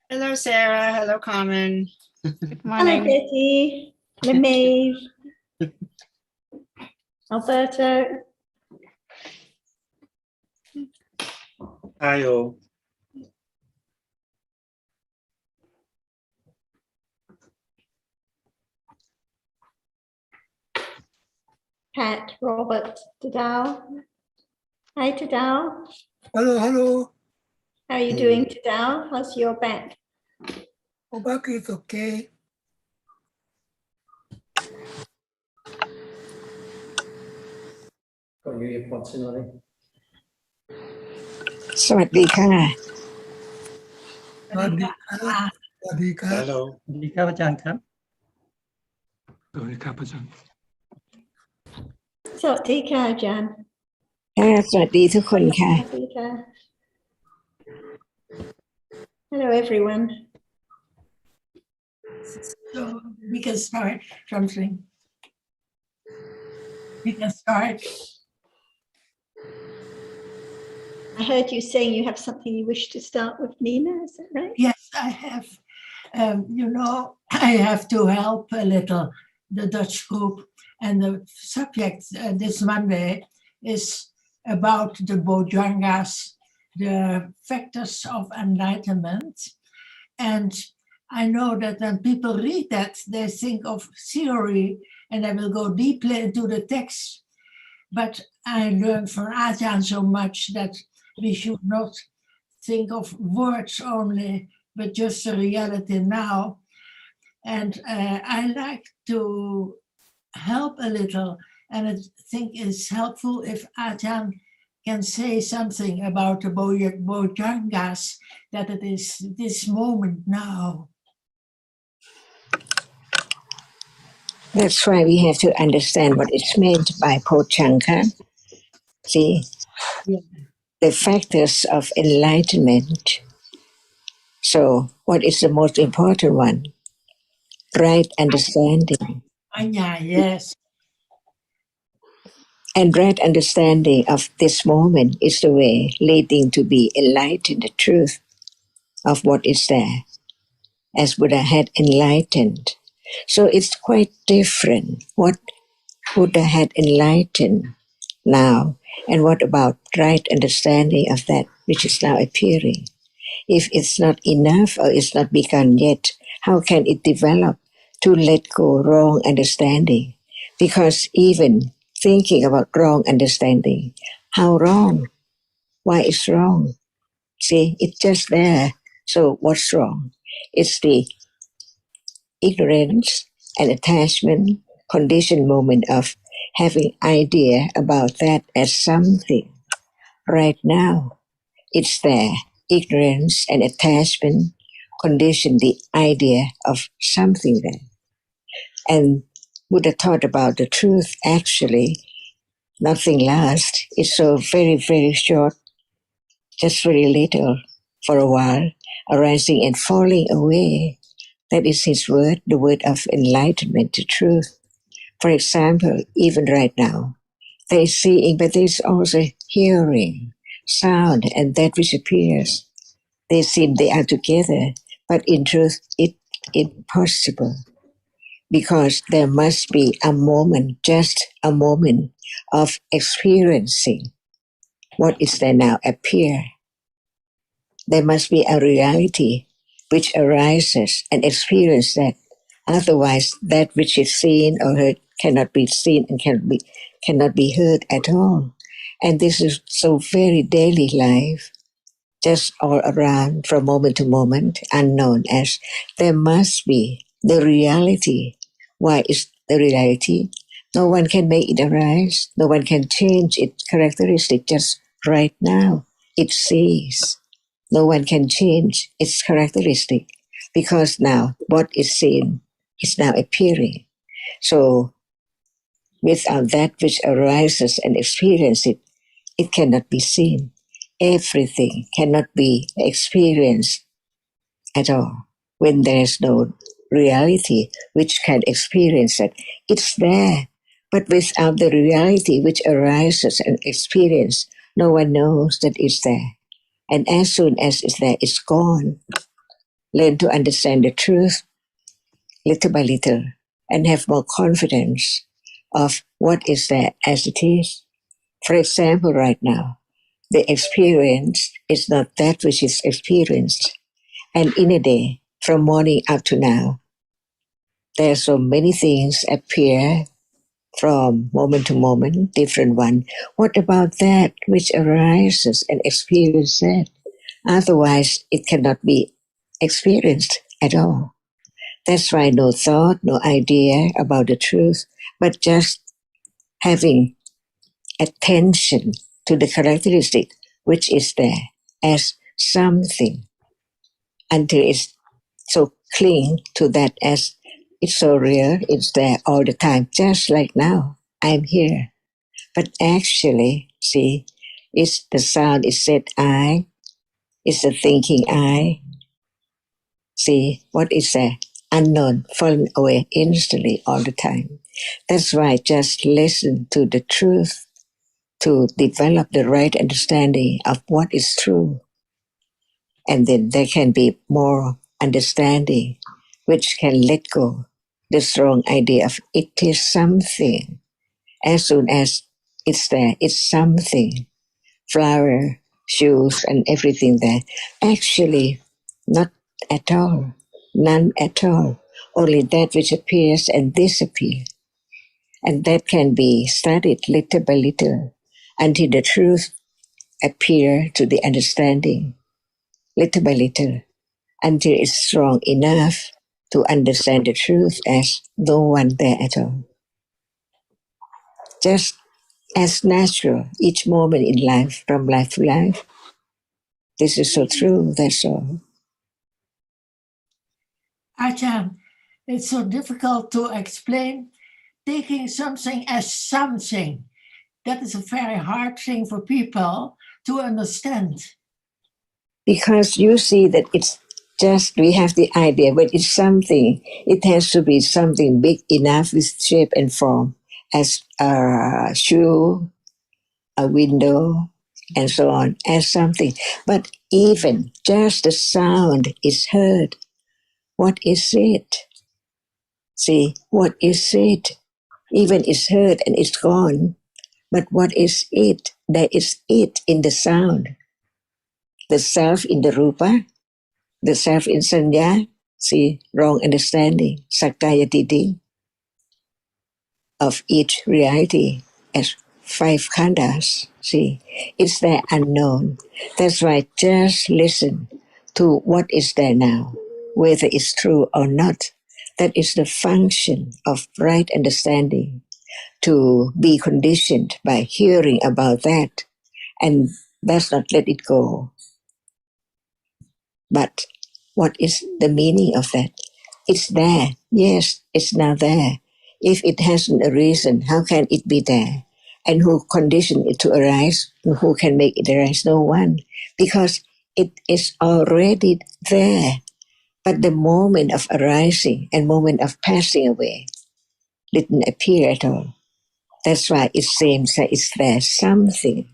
Hello, Sarah. Hello, Carmen. Good Hello, morning. Betty. LeMaeve. Alberto. Hi all. Pat, Robert, Tadao. Hi, Tadao. Hello. How are you doing, Tadao? How's your back? Oh, back is okay. Got your earpods in, Ollie? สวัสดีค่ะ สวัสดีครับสวัสดีครับ Hello. สวัสดีครับอาจารย์ครับ สวัสดีครับอาจารย์ Sawatika, Jan. สวัสดีทุกคนค่ะ Sawatika. Hello, everyone. So we can start something. We can start. I heard you saying you have something you wish to start with, Nina. Is that right? Yes, I have. I have to help a little the Dutch group, and the subject this Monday is about the Bojangas, the factors of enlightenment. And I know that when people read that, they think of theory, and they will go deeply into the text. But I learned from Ajahn so much that we should not think of words only, but just the reality now. And I like to help a little, and I think it's helpful if Ajahn can say something about the Bojangas, that it is this moment now. That's why we have to understand what is meant by Pochanka. See, Yeah. the factors of enlightenment. So, what is the most important one? Right understanding. Anya, yes. And right understanding of this moment is the way leading to be enlightened, the truth of what is there, as Buddha had enlightened. So it's quite different what Buddha had enlightened now, and what about right understanding of that which is now appearing? If it's not enough or it's not begun yet, how can it develop to let go wrong understanding? Because even thinking about wrong understanding, how wrong? Why is wrong? See, it's just there. So what's wrong? It's the ignorance and attachment conditioned moment of having idea about that as something. Right now, it's there. Ignorance and attachment condition the idea of something there. And Buddha taught about the truth. Actually, nothing lasts. It's so very, very short, just very little for a while, arising and falling away. That is his word, the word of enlightenment, the truth. For example, even right now, there is seeing, but there is also hearing, sound, and that which appears. They seem they are together, but in truth, it's impossible. Because there must be a moment, just a moment of experiencing what is there now appear. There must be a reality which arises and experience that. Otherwise, that which is seen or heard cannot be seen and cannot be heard at all. And this is so very daily life, just all around from moment to moment, unknown as there must be the reality. Why is the reality? No one can make it arise. No one can change its characteristic just right now. It sees. No one can change its characteristic because now what is seen is now appearing. So without that which arises and experiences it cannot be seen. Everything cannot be experienced at all when there is no reality which can experience it. It's there, but without the reality which arises and experience, no one knows that it's there. And as soon as it's there, it's gone. learn to understand the truth little by little and have more confidence of what is there as it is. For example, right now, the experience is not that which is experienced. And in a day, from morning up to now, there are so many things appear from moment to moment, different one. What about that which arises and experiences that? Otherwise, it cannot be experienced at all. That's why no thought, no idea about the truth, but just having attention to the characteristic which is there as something until it's so cling to that as it's so real, it's there all the time, just like now, I'm here. But actually, see, it's the sound, is said I, it's the thinking I. See, what is there? Unknown, fallen away instantly all the time. That's why just listen to the truth to develop the right understanding of what is true. And then there can be more understanding, which can let go the strong idea of it is something. As soon as it's there, it's something. Flower, shoes, and everything there. Actually, not at all. None at all. Only that which appears and disappears. And that can be studied little by little until the truth appear to the understanding, little by little, until it's strong enough to understand the truth as no one there at all. Just as natural, each moment in life, from life to life. This is so true, that's all. Ajahn, it's so difficult to explain taking something as something. That is a very hard thing for people to understand. Because you see that it's just, we have the idea, but it's something, it has to be something big enough with shape and form, as a shoe, a window, and so on, as something. But even just the sound is heard. What is it? See, what is it? Even it's heard and it's gone. But what is it? There is it in the sound. The self in the rupa, the self in sanya. See, wrong understanding, sakaya diddhi of each reality as five khandhas. See, it's there unknown. That's why just listen to what is there now, whether it's true or not. That is the function of right understanding, to be conditioned by hearing about that and does not let it go. But what is the meaning of that? It's there. Yes, it's now there. If it hasn't a reason, how can it be there? And who conditioned it to arise? And who can make it arise? No one. Because it is already there. But the moment of arising and moment of passing away didn't appear at all. That's why it seems that it's there something.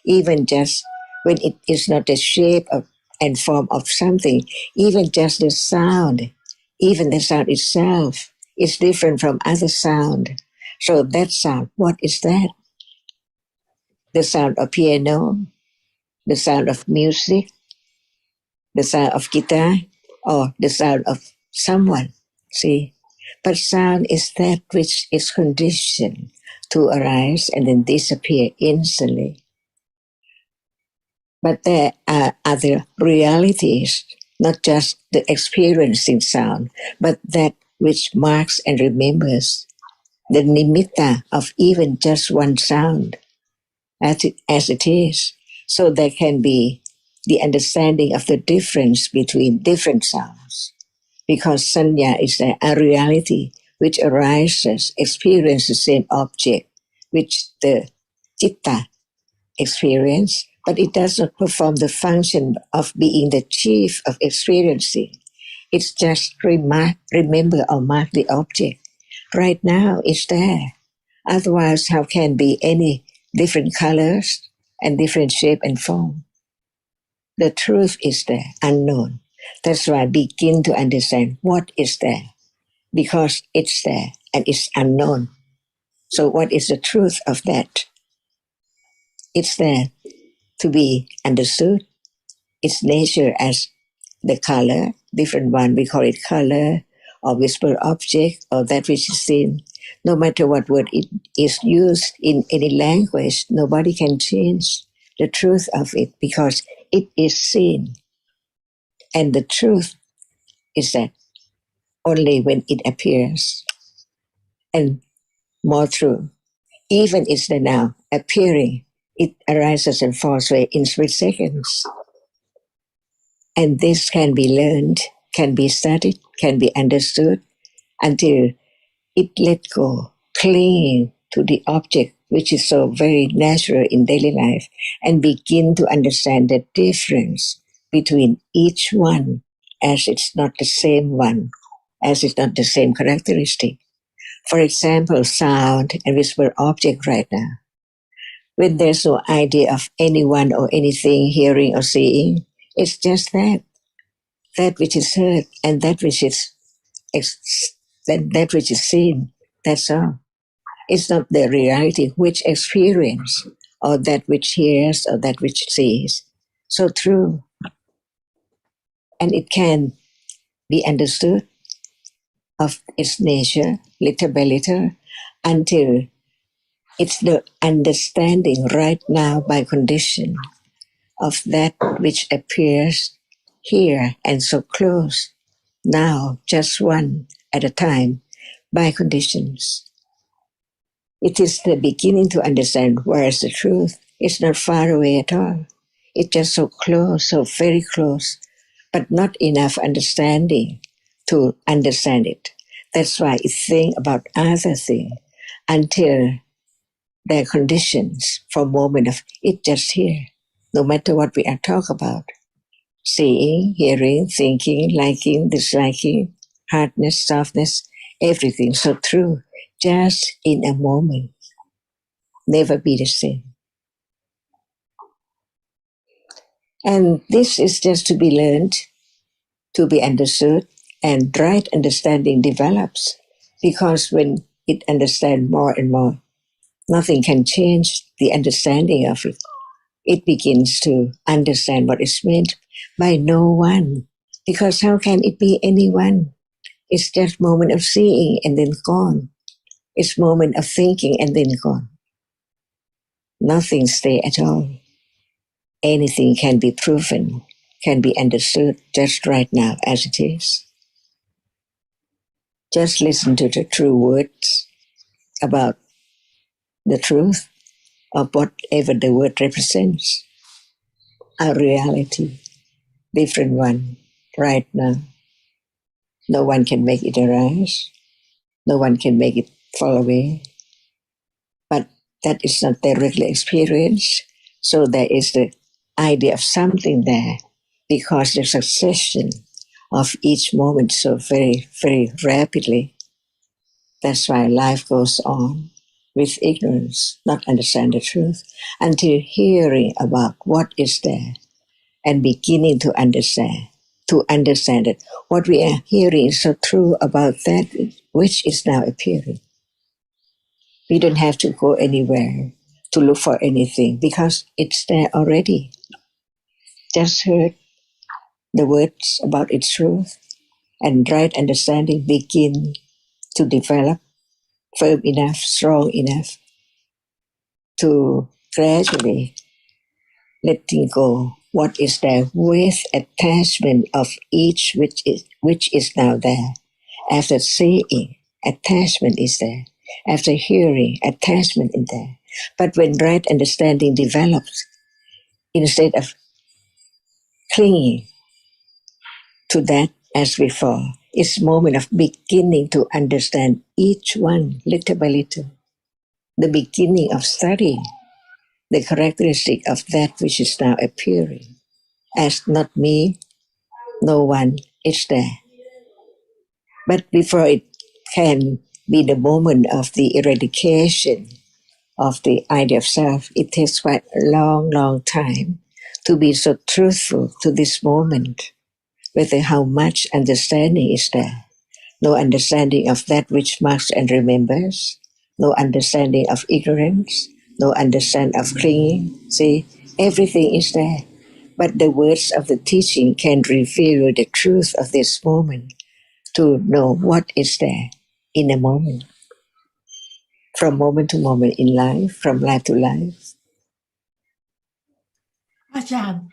Even just when it is not the shape of, and form of something, even just the sound, even the sound itself is different from other sound. So that sound, what is that? The sound of piano, the sound of music, the sound of guitar, or the sound of someone. See? But sound is that which is conditioned to arise and then disappear instantly. But there are other realities, not just the experiencing sound, but that which marks and remembers the nimitta of even just one sound as it is. So there can be the understanding of the difference between different sounds. Because sanya is a reality which arises, experiences the same object, which the citta experience, but it does not perform the function of being the chief of experiencing. It's just remember or mark the object. Right now, it's there. Otherwise, how can be any different colors and different shape and form? The truth is there, unknown. That's why I begin to understand what is there, because it's there and it's unknown. So what is the truth of that? It's there to be understood. Its nature as the color, different one, we call it color or visible object or that which is seen. No matter what word it is used in any language, nobody can change the truth of it because it is seen. And the truth is that only when it appears and more true. Even it's the now appearing, it arises and falls away in split seconds. And this can be learned, can be studied, can be understood until it let go, clinging to the object which is so very natural in daily life, and begin to understand the difference between each one, as it's not the same one, as it's not the same characteristic. For example, sound and visible object right now. When there's no idea of anyone or anything hearing or seeing, it's just that which is heard and that which is that which is seen. That's all. It's not the reality which experience or that which hears or that which sees. So true. And it can be understood of its nature little by little until it's the understanding right now by condition of that which appears here and so close now, just one at a time by conditions. It is the beginning to understand where is the truth. It's not far away at all. It's just so close, so very close, but not enough understanding to understand it. That's why it's think about other thing until their conditions for a moment of it just here, no matter what we are talking about. Seeing, hearing, thinking, liking, disliking, hardness, softness, everything so true, just in a moment, never be the same. And this is just to be learned, to be understood, and right understanding develops. Because when it understands more and more, nothing can change the understanding of it. It begins to understand what is meant by no one. Because how can it be anyone? It's just moment of seeing and then gone. It's moment of thinking and then gone. Nothing stay at all. Anything can be proven, can be understood just right now as it is. Just listen to the true words about the truth of whatever the word represents. A reality, different one, right now. No one can make it arise. No one can make it fall away. But that is not directly experienced. So there is the idea of something there because the succession of each moment so very, very rapidly. That's why life goes on with ignorance, not understand the truth, until hearing about what is there and beginning to understand it. What we are hearing is so true about that which is now appearing. We don't have to go anywhere to look for anything because it's there already. Just heard the words about its truth and right understanding begin to develop firm enough, strong enough to gradually letting go what is there with attachment of each which is now there. After seeing, attachment is there. After hearing, attachment is there. But when right understanding develops, instead of clinging to that as before, it's moment of beginning to understand each one little by little. The beginning of studying the characteristic of that which is now appearing as not me, no one, it's there. But before it can be the moment of the eradication of the idea of self, it takes quite a long, long time to be so truthful to this moment, whether how much understanding is there. No understanding of that which marks and remembers, no understanding of ignorance, no understanding of clinging. See, everything is there. But the words of the teaching can reveal the truth of this moment, to know what is there in a moment, from moment to moment in life, from life to life. Ajahn,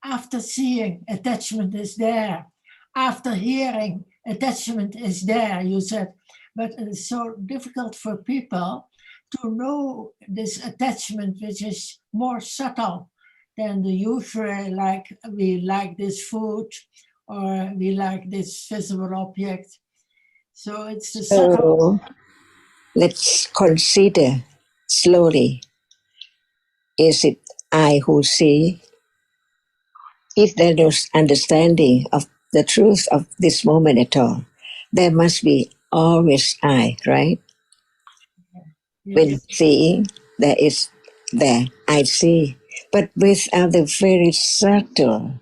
after seeing, attachment is there. After hearing, attachment is there, you said. But it's so difficult for people to know this attachment, which is more subtle than the usual, like we like this food or we like this visible object. So it's the subtle. So let's consider slowly. Is it I who see? If there is understanding of the truth of this moment at all, there must be always I, right? When Yes. seeing, there is there, I see. But without the very subtle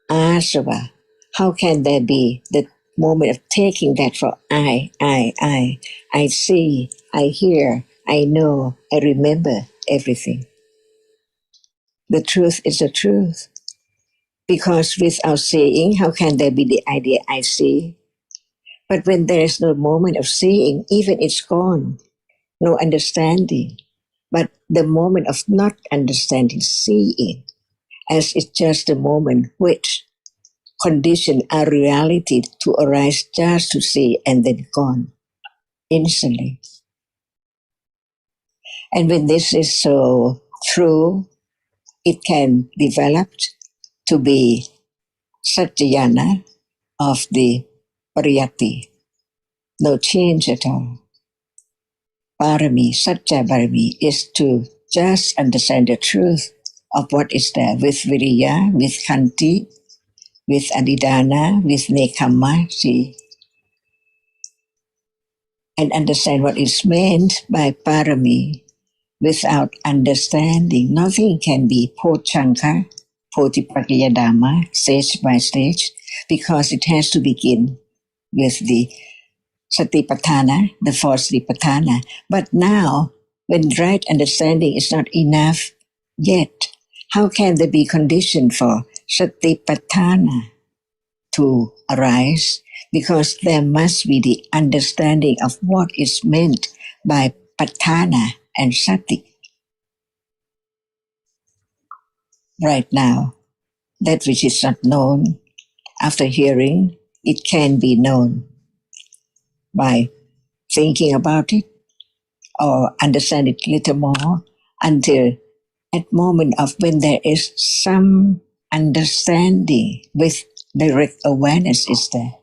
asava, how can there be the moment of taking that for I see, I hear, I know, I remember everything. The truth is the truth. Because without seeing, how can there be the idea I see? But when there is no moment of seeing, even it's gone, no understanding. But the moment of not understanding, seeing, as it's just a moment which condition our reality to arise just to see and then gone instantly. And when this is so true, it can develop to be Satyayana of the Pariyatti. No change at all. Parami, Satya Parami, is to just understand the truth of what is there with Viriya, with Khanti, with Adidana, with Nekama, see, and understand what is meant by Parami. Without understanding, nothing can be Pochanka, Dhamma, stage by stage, because it has to begin with the Satipatthana, the four Satipatthana. But now, when right understanding is not enough yet, how can there be condition for Satipatthana to arise? Because there must be the understanding of what is meant by Patthana and Sati. Right now, that which is not known, after hearing, it can be known by thinking about it or understand it a little more until at moment of when there is some understanding with direct awareness is there.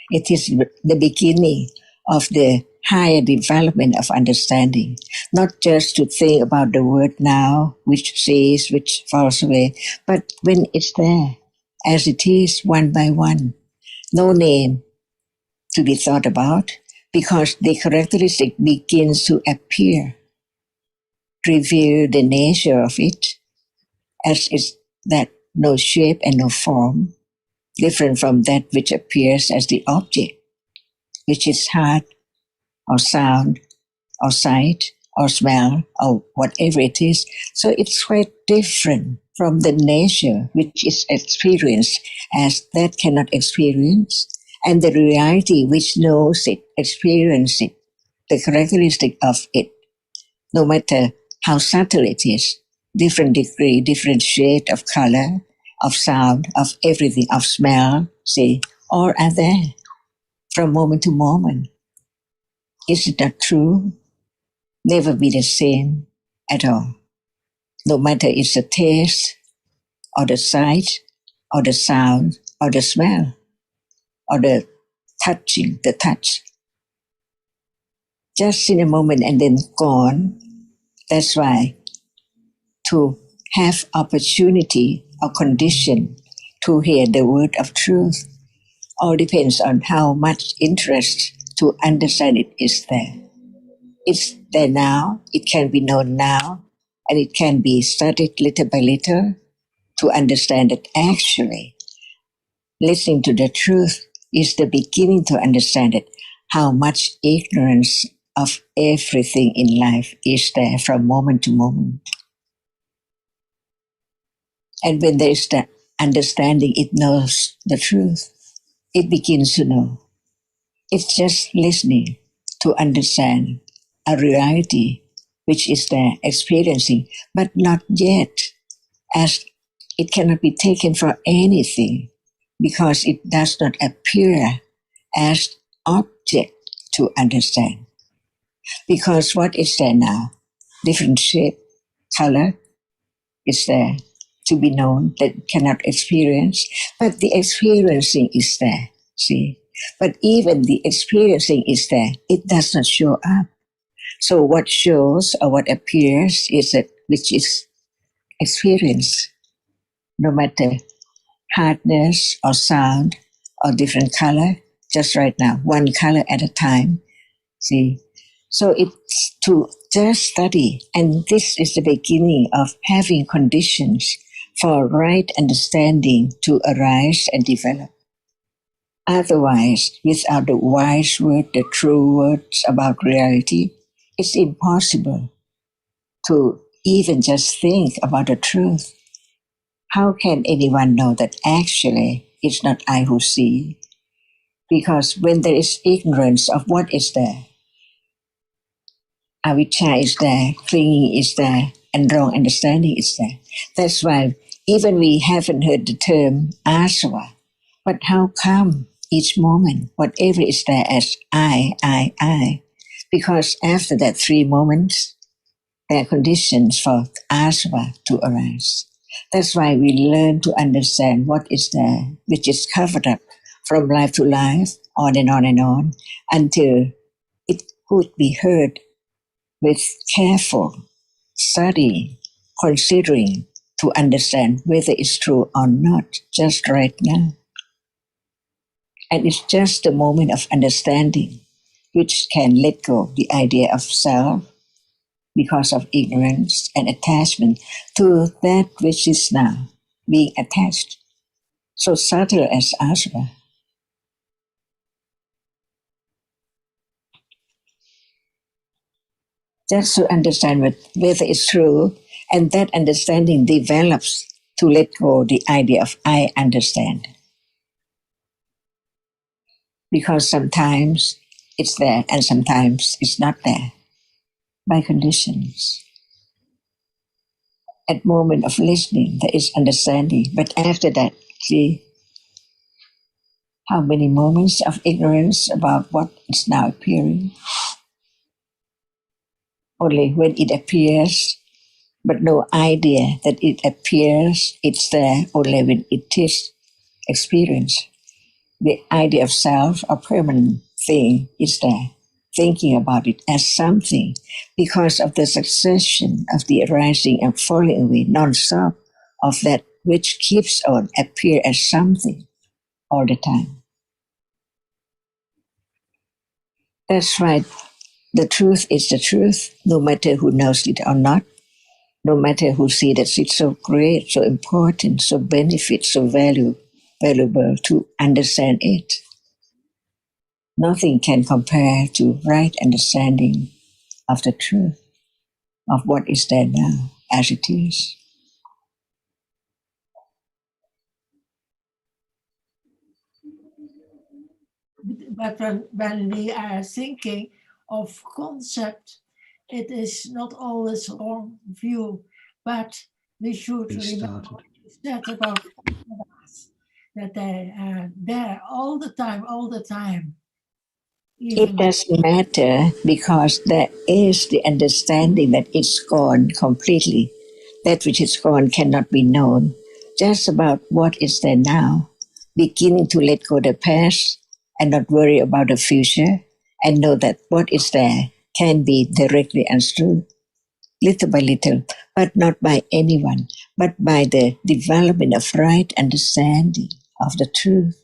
It is the beginning of the higher development of understanding, not just to think about the word now, which says, which falls away, but when it's there, as it is one by one, no name to be thought about, because the characteristic begins to appear, reveal the nature of it, as is that no shape and no form, different from that which appears as the object, which is heart or sound or sight or smell or whatever it is. So it's quite different from the nature which is experienced as that cannot experience, and the reality which knows it, experiences it, the characteristic of it, no matter how subtle it is, different degree, different shade of color, of sound, of everything, of smell, see, all are there from moment to moment. Is it not true? Never be the same at all. No matter it's the taste, or the sight, or the sound, or the smell, or the touching, the touch. Just in a moment and then gone. That's why to have opportunity or condition to hear the word of truth all depends on how much interest to understand it is there. It's there now, it can be known now, and it can be studied little by little to understand that actually Listening to the truth is the beginning to understand it, how much ignorance of everything in life is there from moment to moment. And when there is that understanding, it knows the truth. It begins to know. It's just listening to understand a reality which is there experiencing, but not yet, as it cannot be taken for anything because it does not appear as object to understand. Because what is there now? Different shape, color is there to be known that cannot experience, but the experiencing is there, see? But even the experiencing is there, it does not show up. So what shows or what appears is that which is experience, no matter hardness or sound or different color, just right now, one color at a time, see? So it's to just study, and this is the beginning of having conditions for right understanding to arise and develop. Otherwise, without the wise word, the true words about reality, it's impossible to even just think about the truth. How can anyone know that actually it's not I who see? Because when there is ignorance of what is there, avijja is there, clinging is there, and wrong understanding is there. That's why even we haven't heard the term asava, but how come each moment, whatever is there as I, because after that 3 moments, there are conditions for asava to arise. That's why we learn to understand what is there, which is covered up from life to life, on and on and on, until it could be heard with careful study, considering to understand whether it's true or not, just right now. And it's just the moment of understanding which can let go the idea of self because of ignorance and attachment to that which is now being attached. So subtle as asava. Just to understand whether it's true, and that understanding develops to let go the idea of I understand. Because sometimes it's there and sometimes it's not there by conditions. At moment of listening, there is understanding, but after that, see how many moments of ignorance about what is now appearing. Only when it appears, but no idea that it appears, it's there only when it is experienced. The idea of self, a permanent thing, is there. Thinking about it as something because of the succession of the arising and falling away non-stop of that which keeps on appear as something all the time. That's right. The truth is the truth, no matter who knows it or not, no matter who sees that it's so great, so important, so benefit, so valuable to understand it. Nothing can compare to right understanding of the truth, of what is there now as it is. But when we are thinking of concept, it is not always wrong view, but we should We remember started. what you said about that they are there all the time. It Even doesn't matter because there is the understanding that it's gone completely. That which is gone cannot be known. Just about what is there now. Beginning to let go the past and not worry about the future and know that what is there can be directly understood little by little, but not by anyone, but by the development of right understanding of the truth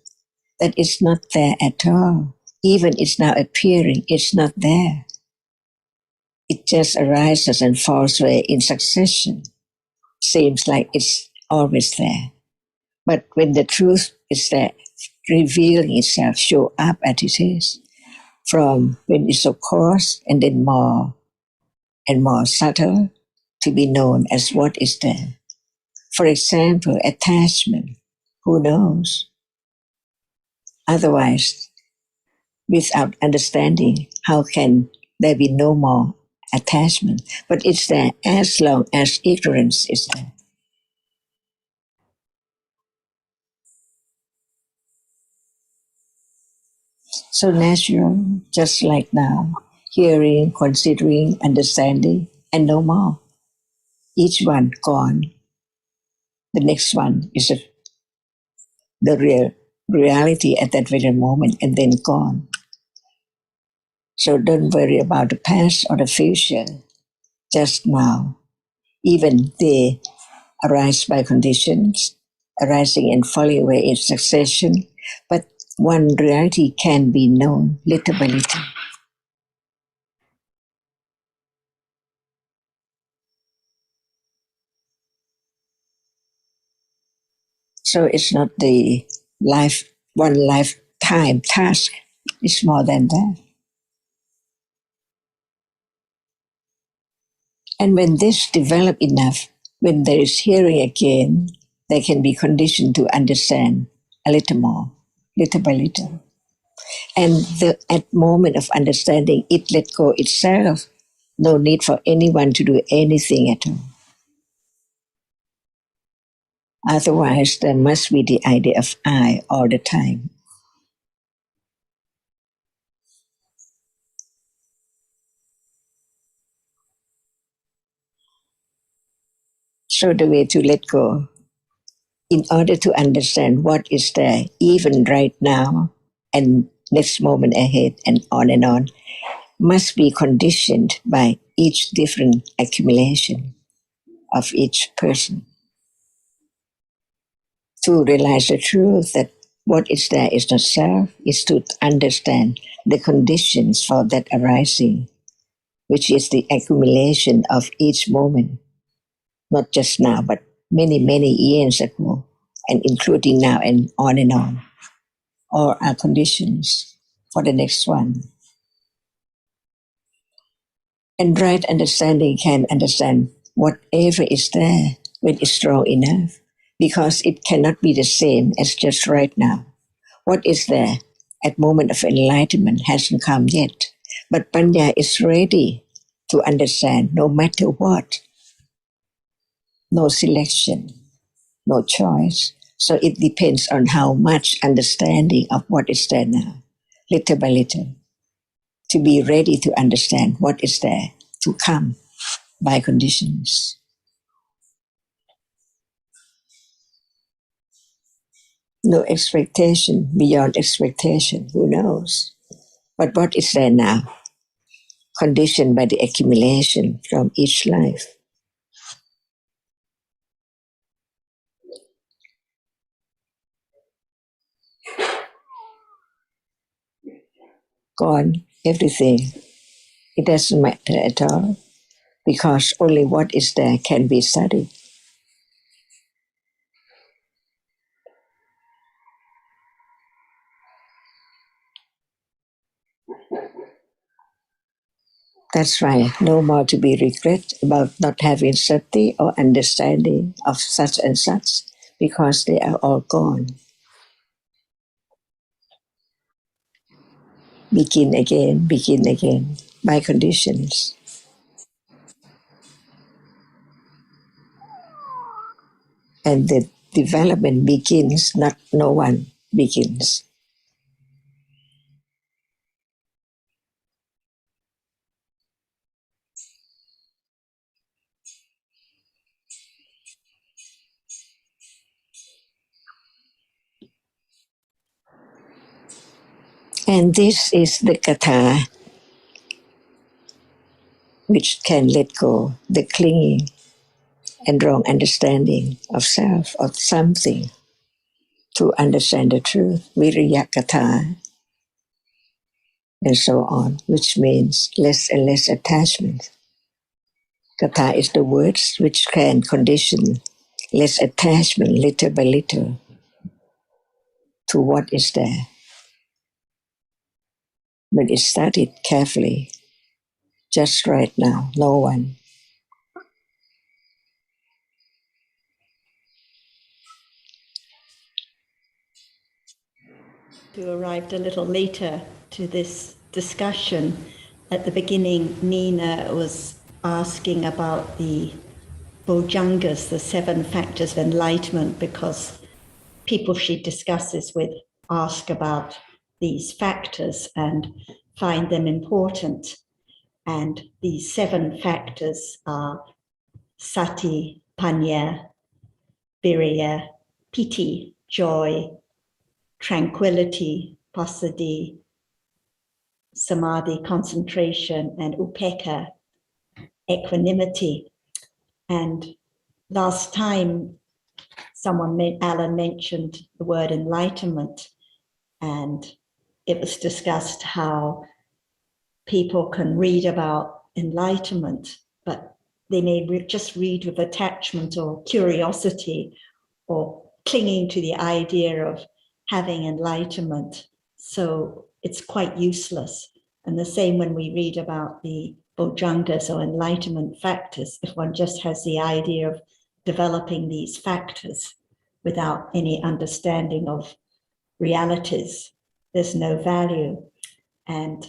that it's not there at all. Even it's now appearing, it's not there. It just arises and falls away in succession. Seems like it's always there. But when the truth is there, revealing itself, show up as it is, from when it's of course, and then more and more subtle, to be known as what is there. For example, attachment. Who knows? Otherwise, without understanding, how can there be no more attachment? But it's there as long as ignorance is there. So natural, just like now, hearing, considering, understanding, and no more. Each one gone. The next one is the real reality at that very moment and then gone. So don't worry about the past or the future, just now. Even they arise by conditions, arising and falling away in succession, but one reality can be known little by little. So it's not the one lifetime task. It's more than that. And when this develop enough, when there is hearing again, they can be conditioned to understand a little more, little by little. And at moment of understanding, it let go itself. No need for anyone to do anything at all. Otherwise, there must be the idea of I all the time. So the way to let go, in order to understand what is there, even right now and next moment ahead and on, must be conditioned by each different accumulation of each person. To realize the truth that what is there is not self, is to understand the conditions for that arising, which is the accumulation of each moment, not just now, but many, many years ago, and including now and on, or our conditions for the next one. And right understanding can understand whatever is there when it's strong enough, because it cannot be the same as just right now. What is there at moment of enlightenment hasn't come yet, but Panya is ready to understand no matter what. No selection, no choice. So it depends on how much understanding of what is there now, little by little, to be ready to understand what is there to come by conditions. No expectation beyond expectation, who knows? But what is there now? Conditioned by the accumulation from each life. Gone, everything. It doesn't matter at all, because only what is there can be studied. That's right. No more to be regret about not having sati or understanding of such and such, because they are all gone. Begin again, by conditions. And the development begins, not no one begins. And this is the katha which can let go the clinging and wrong understanding of self, of something, to understand the truth, viriya katha, and so on, which means less and less attachment. Katha is the words which can condition less attachment little by little. to what is there. When it's studied carefully, just right now, no one. Who arrived a little later to this discussion. At the beginning, Nina was asking about the Bojjhangas, the 7 factors of enlightenment, because people she discusses with ask about these factors and find them important. And these 7 factors are sati, panya, virya, piti, joy, tranquility, passaddhi, samadhi, concentration, and upekkha, equanimity. And last time, Alan mentioned the word enlightenment, and it was discussed how people can read about enlightenment, but they may just read with attachment or curiosity or clinging to the idea of having enlightenment. So it's quite useless. And the same when we read about the Bojjhangas or enlightenment factors, if one just has the idea of developing these factors without any understanding of realities, there's no value. And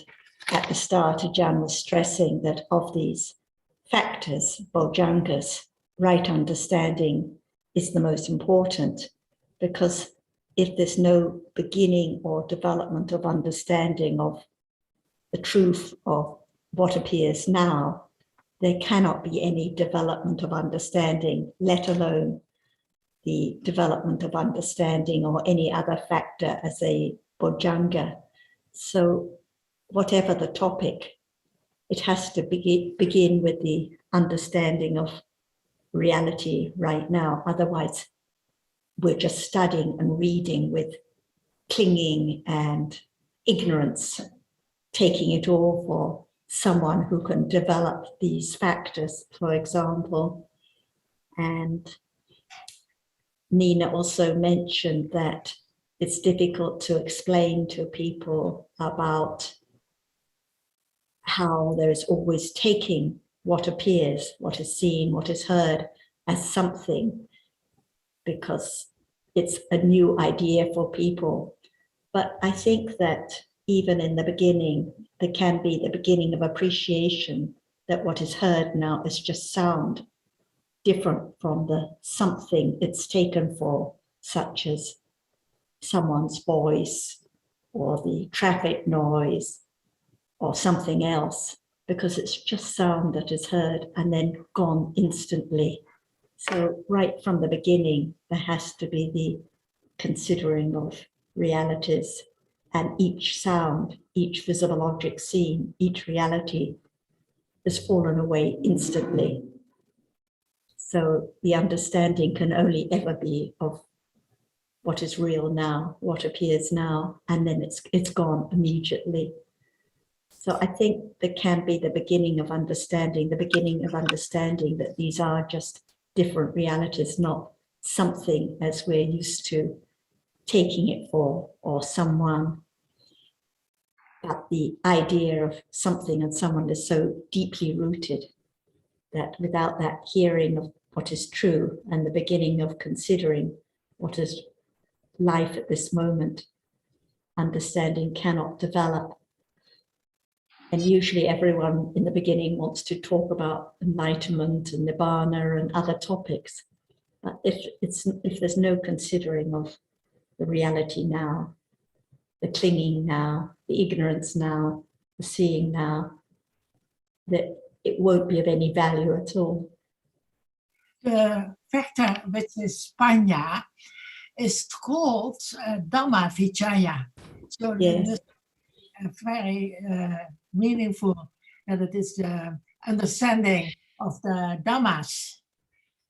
at the start, Ajahn was stressing that of these factors, Bojjhangas, right understanding is the most important, because if there's no beginning or development of understanding of the truth of what appears now, there cannot be any development of understanding, let alone the development of understanding or any other factor as a Bojjhanga. So whatever the topic, it has to begin with the understanding of reality right now. Otherwise, we're just studying and reading with clinging and ignorance, taking it all for someone who can develop these factors, for example. And Nina also mentioned that it's difficult to explain to people about how there's always taking what appears, what is seen, what is heard as something, because it's a new idea for people. But I think that even in the beginning, there can be the beginning of appreciation that what is heard now is just sound, different from the something it's taken for, such as someone's voice or the traffic noise or something else, because it's just sound that is heard and then gone instantly. So right from the beginning, there has to be the considering of realities, and each sound, each visible object seen, each reality has fallen away instantly. So the understanding can only ever be of what is real now, what appears now, and then it's gone immediately. So I think there can be the beginning of understanding that these are just different realities, not something as we're used to taking it for, or someone. But the idea of something and someone is so deeply rooted that without that hearing of what is true and the beginning of considering what is life at this moment, understanding cannot develop. And usually everyone in the beginning wants to talk about enlightenment and nibbana and other topics. But if there's no considering of the reality now, the clinging now, the ignorance now, the seeing now, that it won't be of any value at all. The factor which is panya is called Dhamma Vicaya. So Yes. it is very meaningful that it is the understanding of the Dhammas.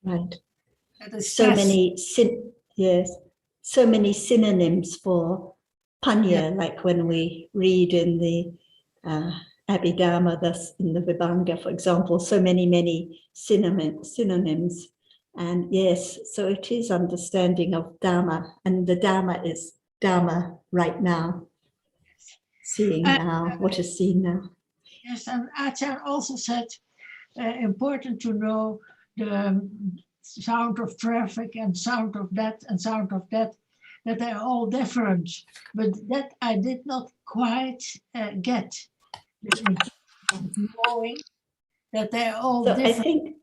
Right. That is So stressed. so many synonyms for panya, like when we read in the Abhidhamma, thus in the Vibhanga, for example, so many synonyms. And yes, so it is understanding of Dhamma, and the Dhamma is Dhamma right now, seeing now, what is seen now. Yes, and Achan also said, important to know the sound of traffic and sound of that and sound of that they're all different. But that I did not quite get. The importance of knowing that they're all So different. I think,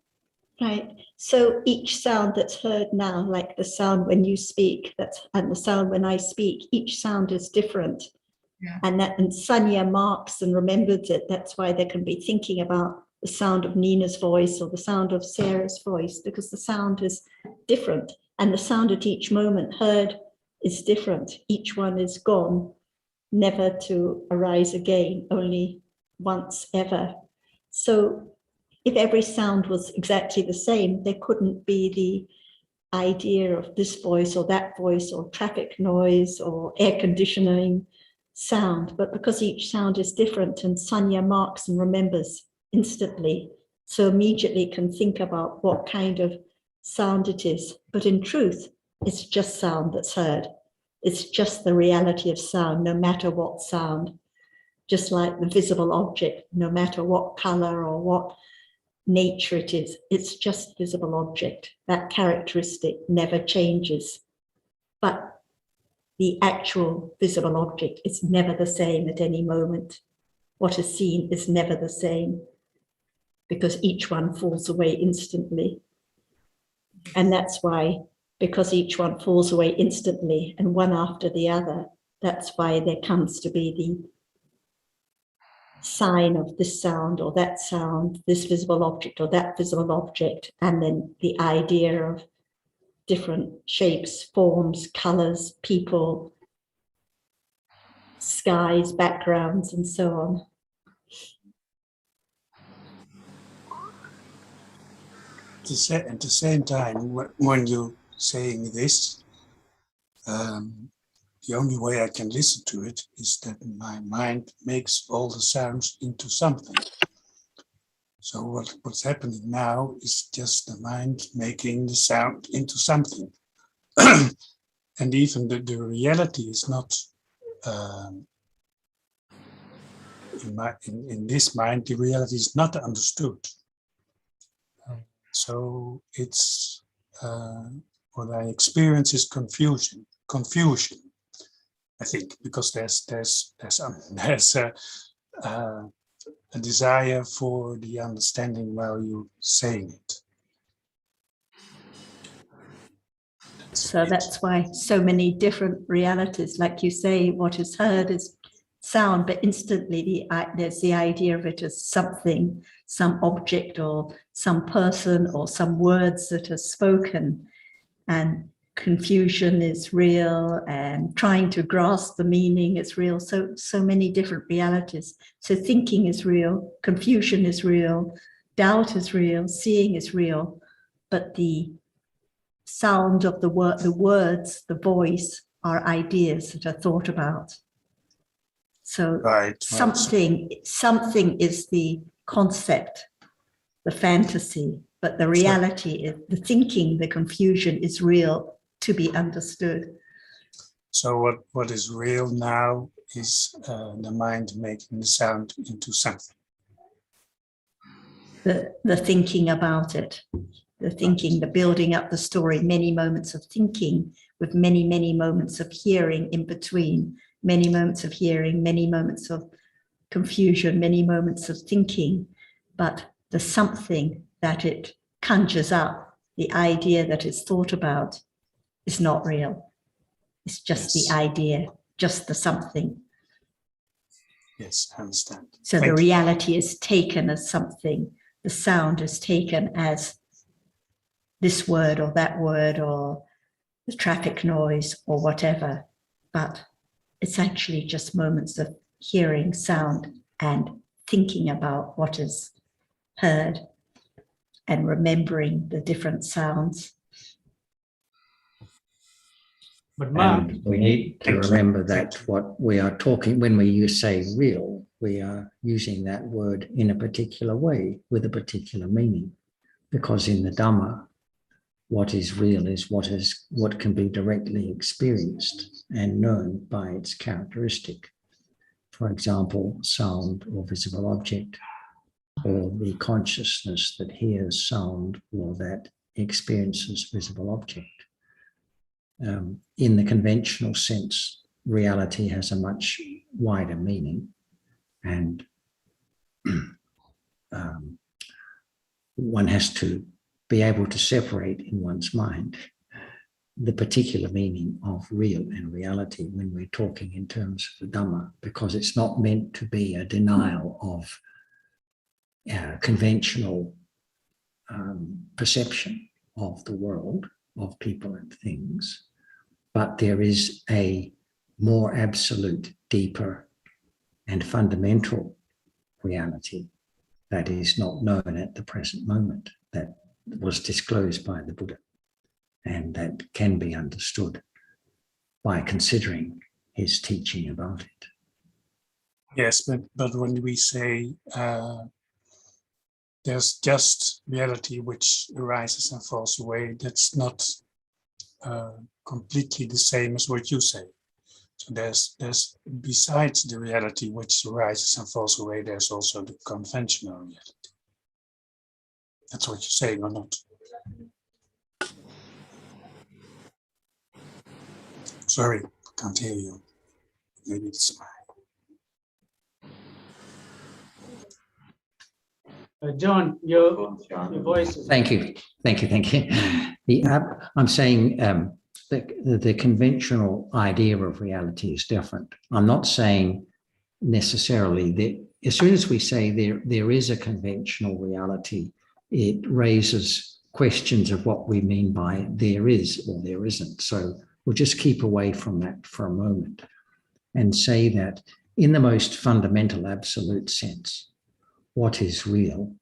right, so each sound that's heard now, like the sound when you speak, and the sound when I speak, each sound is different. Yeah. And Sanya marks and remembers it. That's why they can be thinking about the sound of Nina's voice or the sound of Sarah's voice, because the sound is different. And the sound at each moment heard is different. Each one is gone, never to arise again, only once ever. So if every sound was exactly the same, there couldn't be the idea of this voice or that voice or traffic noise or air conditioning sound. But because each sound is different and Sanya marks and remembers instantly, so immediately can think about what kind of sound it is. But in truth, it's just sound that's heard. It's just the reality of sound, no matter what sound. Just like the visible object, no matter what color or what nature it is, it's just visible object. That characteristic never changes. But the actual visible object is never the same at any moment. What is seen is never the same because each one falls away instantly. And that's why, because each one falls away instantly and one after the other, that's why there comes to be the sign of this sound or that sound, this visible object or that visible object, and then the idea of different shapes, forms, colors, people, skies, backgrounds, and so on. At the same time, when you're saying this, the only way I can listen to it is that my mind makes all the sounds into something. So what's happening now is just the mind making the sound into something. And even the reality is not, in this mind, the reality is not understood. So it's, what I experience is confusion, I think, because there's a desire for the understanding while you're saying it. So that's why so many different realities, like you say, what is heard is sound, but instantly there's the idea of it as something, some object or some person or some words that are spoken, and confusion is real and trying to grasp the meaning is real. So many different realities. So thinking is real, confusion is real, doubt is real, seeing is real, but the sound of the words, the voice are ideas that are thought about. So something is the concept, the fantasy, but the reality is the thinking, the confusion is real to be understood. So what is real now is the mind making the sound into something. The thinking about it, the thinking, the building up the story, many moments of thinking with many, many moments of hearing in between, many moments of hearing, many moments of confusion, many moments of thinking, but the something that it conjures up, the idea that is thought about, is not real. It's just the idea, just the something. Yes, I understand. So the reality is taken as something. The sound is taken as this word or that word or the traffic noise or whatever. But it's actually just moments of hearing sound and thinking about what is heard and remembering the different sounds. And we need to remember that what we are talking, when we say real, we are using that word in a particular way with a particular meaning. Because in the Dhamma, what is real is what can be directly experienced and known by its characteristic. For example, sound or visible object, or the consciousness that hears sound or that experiences visible object. In the conventional sense, reality has a much wider meaning, and one has to be able to separate in one's mind the particular meaning of real and reality when we're talking in terms of the Dhamma, because it's not meant to be a denial of conventional perception of the world, of people and things, but there is a more absolute, deeper, and fundamental reality that is not known at the present moment, that was disclosed by the Buddha, and that can be understood by considering his teaching about it. Yes, but when we say there's just reality which arises and falls away, that's not completely the same as what you say. So there's besides the reality which arises and falls away, there's also the conventional reality. That's what you're saying, or not? Sorry, can't hear you. Maybe it's my... John, your voice is... Thank you. I'm saying the conventional idea of reality is different. I'm not saying necessarily that as soon as we say there is a conventional reality, it raises questions of what we mean by there is or there isn't. So we'll just keep away from that for a moment and say that in the most fundamental, absolute sense, what is real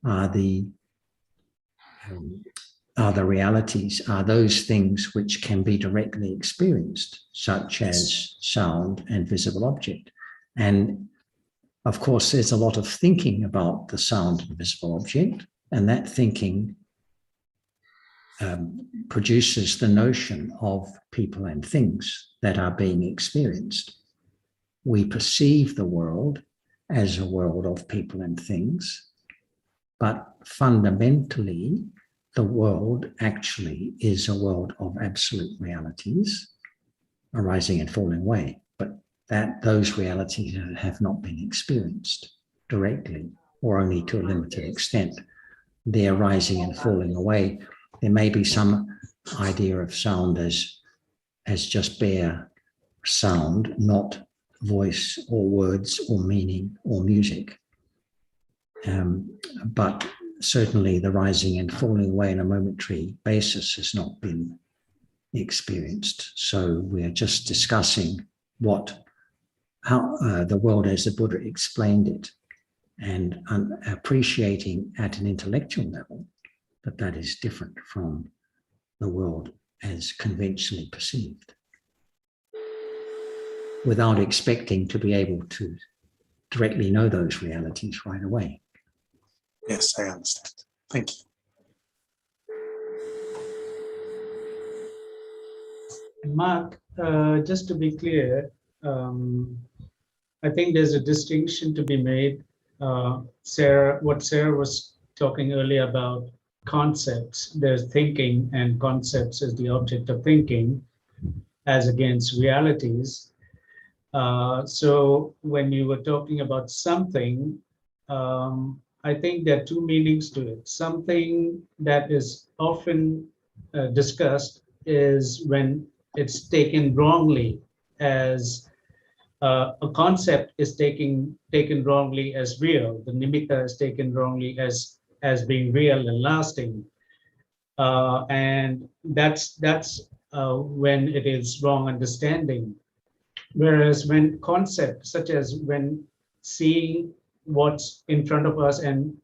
are the realities, are those things which can be directly experienced, such as sound and visible object. And of course, there's a lot of thinking about the sound and visible object, and that thinking produces the notion of people and things that are being experienced. We perceive the world as a world of people and things, but fundamentally, the world actually is a world of absolute realities arising and falling away, but those realities have not been experienced directly or only to a limited extent. They're rising and falling away. There may be some idea of sound as just bare sound, not voice or words or meaning or music. But certainly the rising and falling away on a momentary basis has not been experienced. So we're just discussing how the world as the Buddha explained it, and appreciating at an intellectual level that is different from the world as conventionally perceived, without expecting to be able to directly know those realities right away. Yes, I understand. Thank you. Mark, just to be clear, I think there's a distinction to be made. What Sarah was talking earlier about concepts, there's thinking and concepts as the object of thinking as against realities. So when you were talking about something, I think there are two meanings to it. Something that is often discussed is when it's taken wrongly as a concept is taken wrongly as real. The nimitta is taken wrongly as being real and lasting, and that's when it is wrong understanding. Whereas when concepts, such as when seeing what's in front of us, and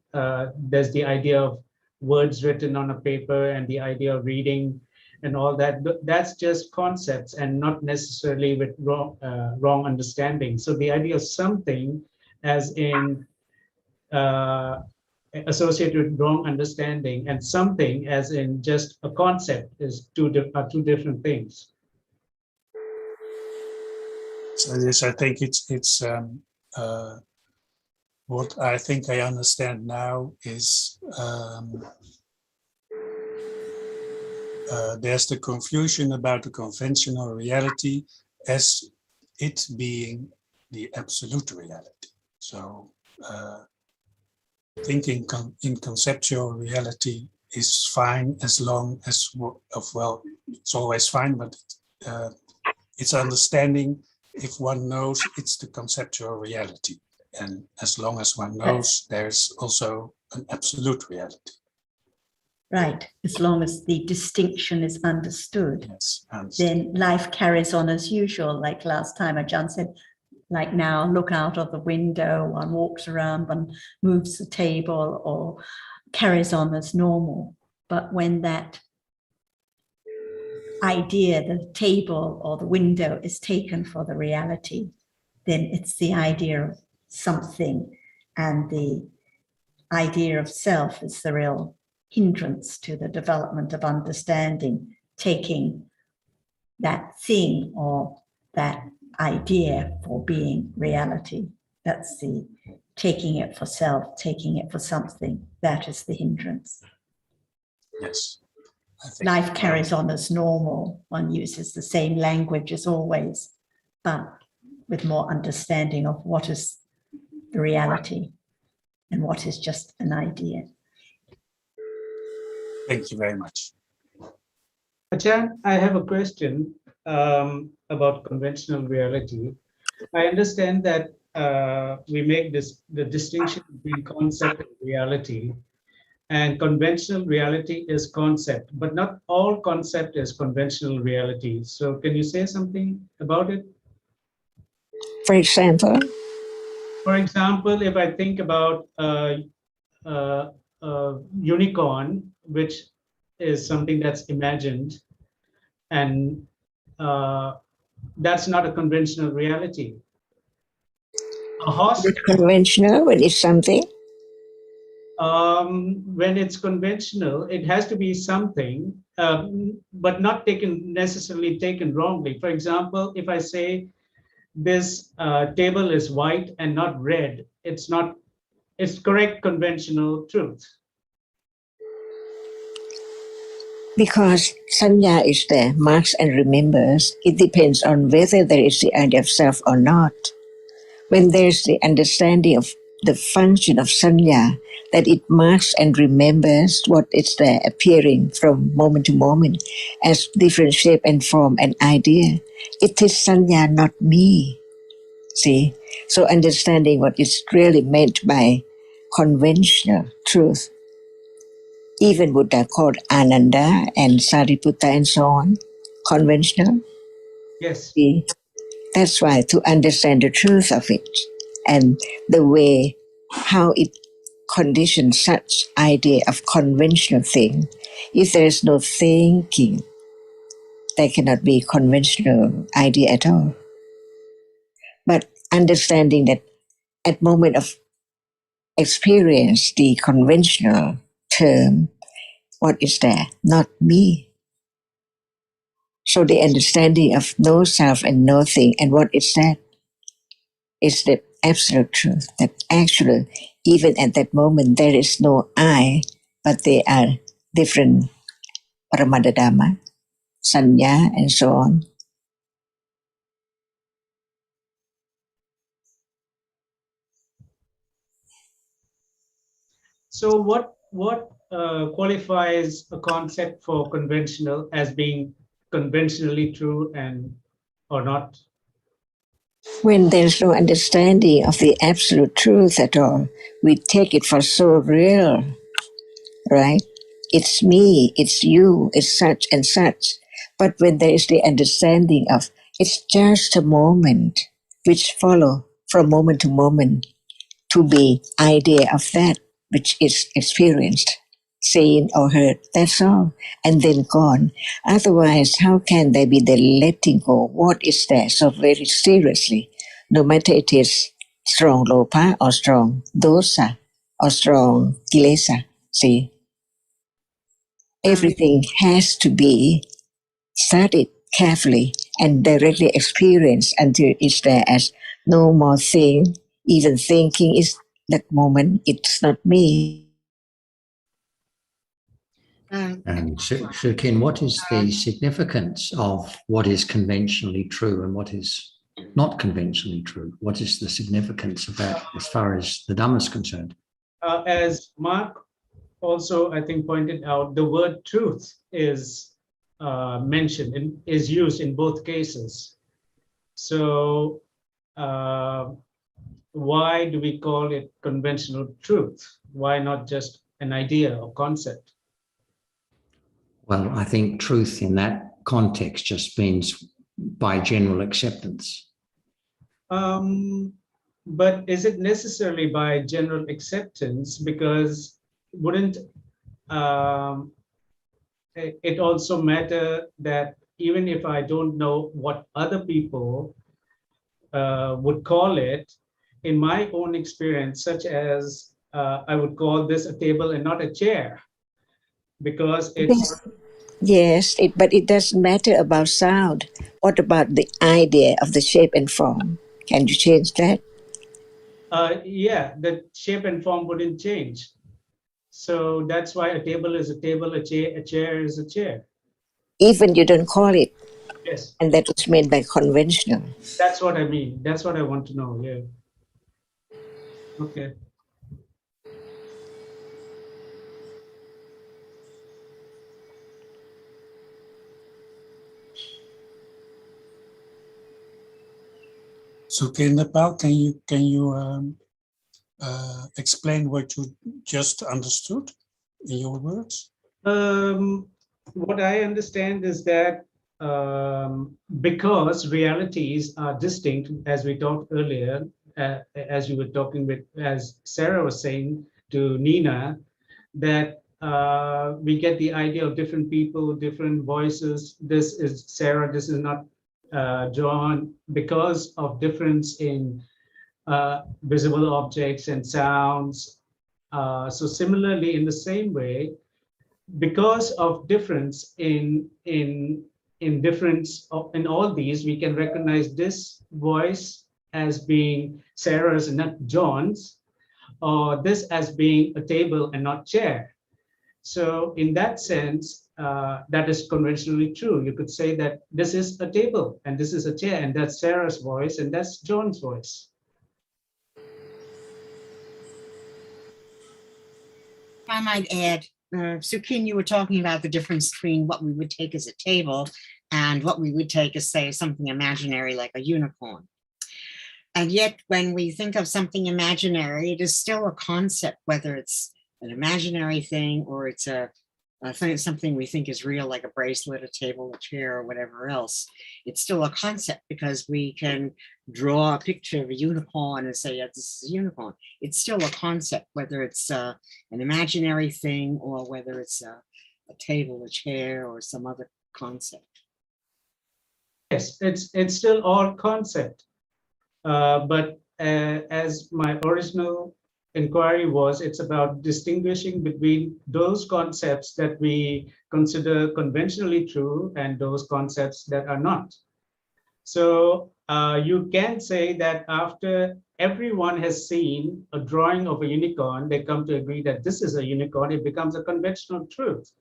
there's the idea of words written on a paper and the idea of reading and all that, that's just concepts and not necessarily with wrong understanding. So the idea of something as in associated with wrong understanding, and something, as in just a concept, is are two different things. So this, I think it's what I think I understand now is there's the confusion about the conventional reality as it being the absolute reality. So thinking in conceptual reality is fine as long as, well, it's always fine, but it's understanding if one knows it's the conceptual reality. And as long as one knows, there's also an absolute reality. Right. As long as the distinction is understood, Yes, then life carries on as usual. Like last time, Ajahn said, like now, look out of the window, one walks around, one moves the table or carries on as normal. But when that idea, the table or the window, is taken for the reality, then it's the idea of something, and the idea of self is the real hindrance to the development of understanding, taking that thing or that idea for being reality. That's the taking it for self, taking it for something. That is the hindrance. yes. Life carries on as normal. One uses the same language as always, but with more understanding of what is the reality and what is just an idea. Thank you very much. Ajahn, I have a question about conventional reality. I understand that we make the distinction between concept and reality, and conventional reality is concept, but not all concept is conventional reality. So can you say something about it? For example, For example, if I think about unicorn, which is something that's imagined, and that's not a conventional reality. A horse, it's conventional when it's something. when it's conventional, it has to be something, but not necessarily taken wrongly. For example, if I say this table is white and not red, it's correct conventional truth. Because sanya is there, marks and remembers, it depends on whether there is the idea of self or not. When there's the understanding of the function of sanya, that it marks and remembers what is there appearing from moment to moment as different shape and form and idea, it is sanya, not me. See? So understanding what is really meant by conventional truth. Even Buddha called Ananda and Sariputta and so on conventional. Yes. See? That's why to understand the truth of it and the way how it conditions such idea of conventional thing, if there is no thinking, there cannot be conventional idea at all. But understanding that at moment of experience, the conventional term, what is there? Not me. So the understanding of no self and no thing, and what is that? Is the absolute truth, that actually, even at that moment, there is no I, but they are different Paramadadhamma, Sanya, and so on. So what qualifies a concept for conventional as being conventionally true and or not? When there's no understanding of the absolute truth at all, we take it for so real, right? It's me, it's you, it's such and such. But when there is the understanding of it's just a moment, which follow from moment to moment to be idea of that which is experienced, seen or heard, that's all, and then gone. Otherwise, how can there be the letting go? What is there so very seriously? No matter it is strong lopa or strong dosa or strong kilesa. See, everything has to be studied carefully and directly experienced until it's there as no more thing. Even thinking is that moment, it's not me. And Shukin, what is the significance of what is conventionally true and what is not conventionally true? What is the significance of that as far as the Dhamma is concerned? As Mark also, I think, pointed out, the word truth is mentioned and is used in both cases. So why do we call it conventional truth? Why not just an idea or concept? Well, I think truth in that context just means by general acceptance. But is it necessarily by general acceptance? Because wouldn't it also matter that even if I don't know what other people would call it, in my own experience, such as I would call this a table and not a chair, because it's Yes, but it doesn't matter about sound. What about the idea of the shape and form? Can you change that? yeah, the shape and form wouldn't change. So that's why a table is a table, a chair is a chair. Even you don't call it, Yes, and that is made by conventional. that's what I mean. That's what I want to know. Yeah. Okay. So, Nepal, can you explain what you just understood in your words? What I understand is that because realities are distinct, as we talked earlier, as you were talking with, as Sarah was saying to Nina, that we get the idea of different people, different voices. This is Sarah, this is not John, because of difference in visible objects and sounds. So similarly, in the same way, because of difference in difference in all these, we can recognize this voice as being Sarah's and not John's, or this as being a table and not chair. So in that sense, that is conventionally true. You could say that this is a table and this is a chair, and that's Sarah's voice and that's John's voice. If I might add, Sukin, you were talking about the difference between what we would take as a table and what we would take as, say, something imaginary like a unicorn. And yet, when we think of something imaginary, it is still a concept, whether it's an imaginary thing or it's something we think is real, like a bracelet, a table, a chair, or whatever else. It's still a concept because we can draw a picture of a unicorn and say, yeah, this is a unicorn. It's still a concept, whether it's an imaginary thing or whether it's a table, a chair, or some other concept. Yes, it's still all concept. But as my original inquiry was, it's about distinguishing between those concepts that we consider conventionally true and those concepts that are not. So you can say that after everyone has seen a drawing of a unicorn, they come to agree that this is a unicorn, it becomes a conventional truth.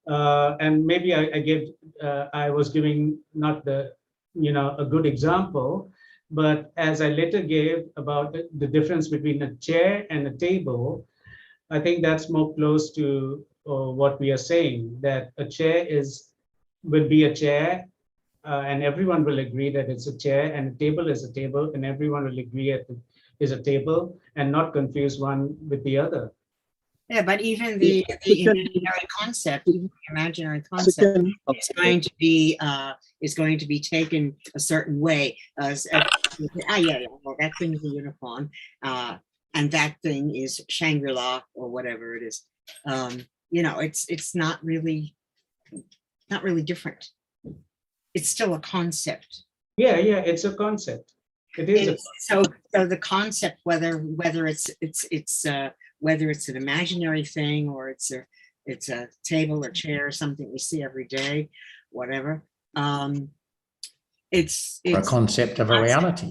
And maybe I was giving not the, a good example, but as I later gave about the difference between a chair and a table, I think that's more close to what we are saying, that a chair will be a chair, and everyone will agree that it's a chair, and a table is a table, and everyone will agree it is a table, and not confuse one with the other. Yeah, but even the imaginary concept, is going to be taken a certain way. Well, that thing is a unicorn, and that thing is Shangri-La or whatever it is. It's not really different. It's still a concept. Yeah, it's a concept. It is. So the concept, whether it's whether it's an imaginary thing or it's a table or chair or something we see every day, whatever. It's a concept of a reality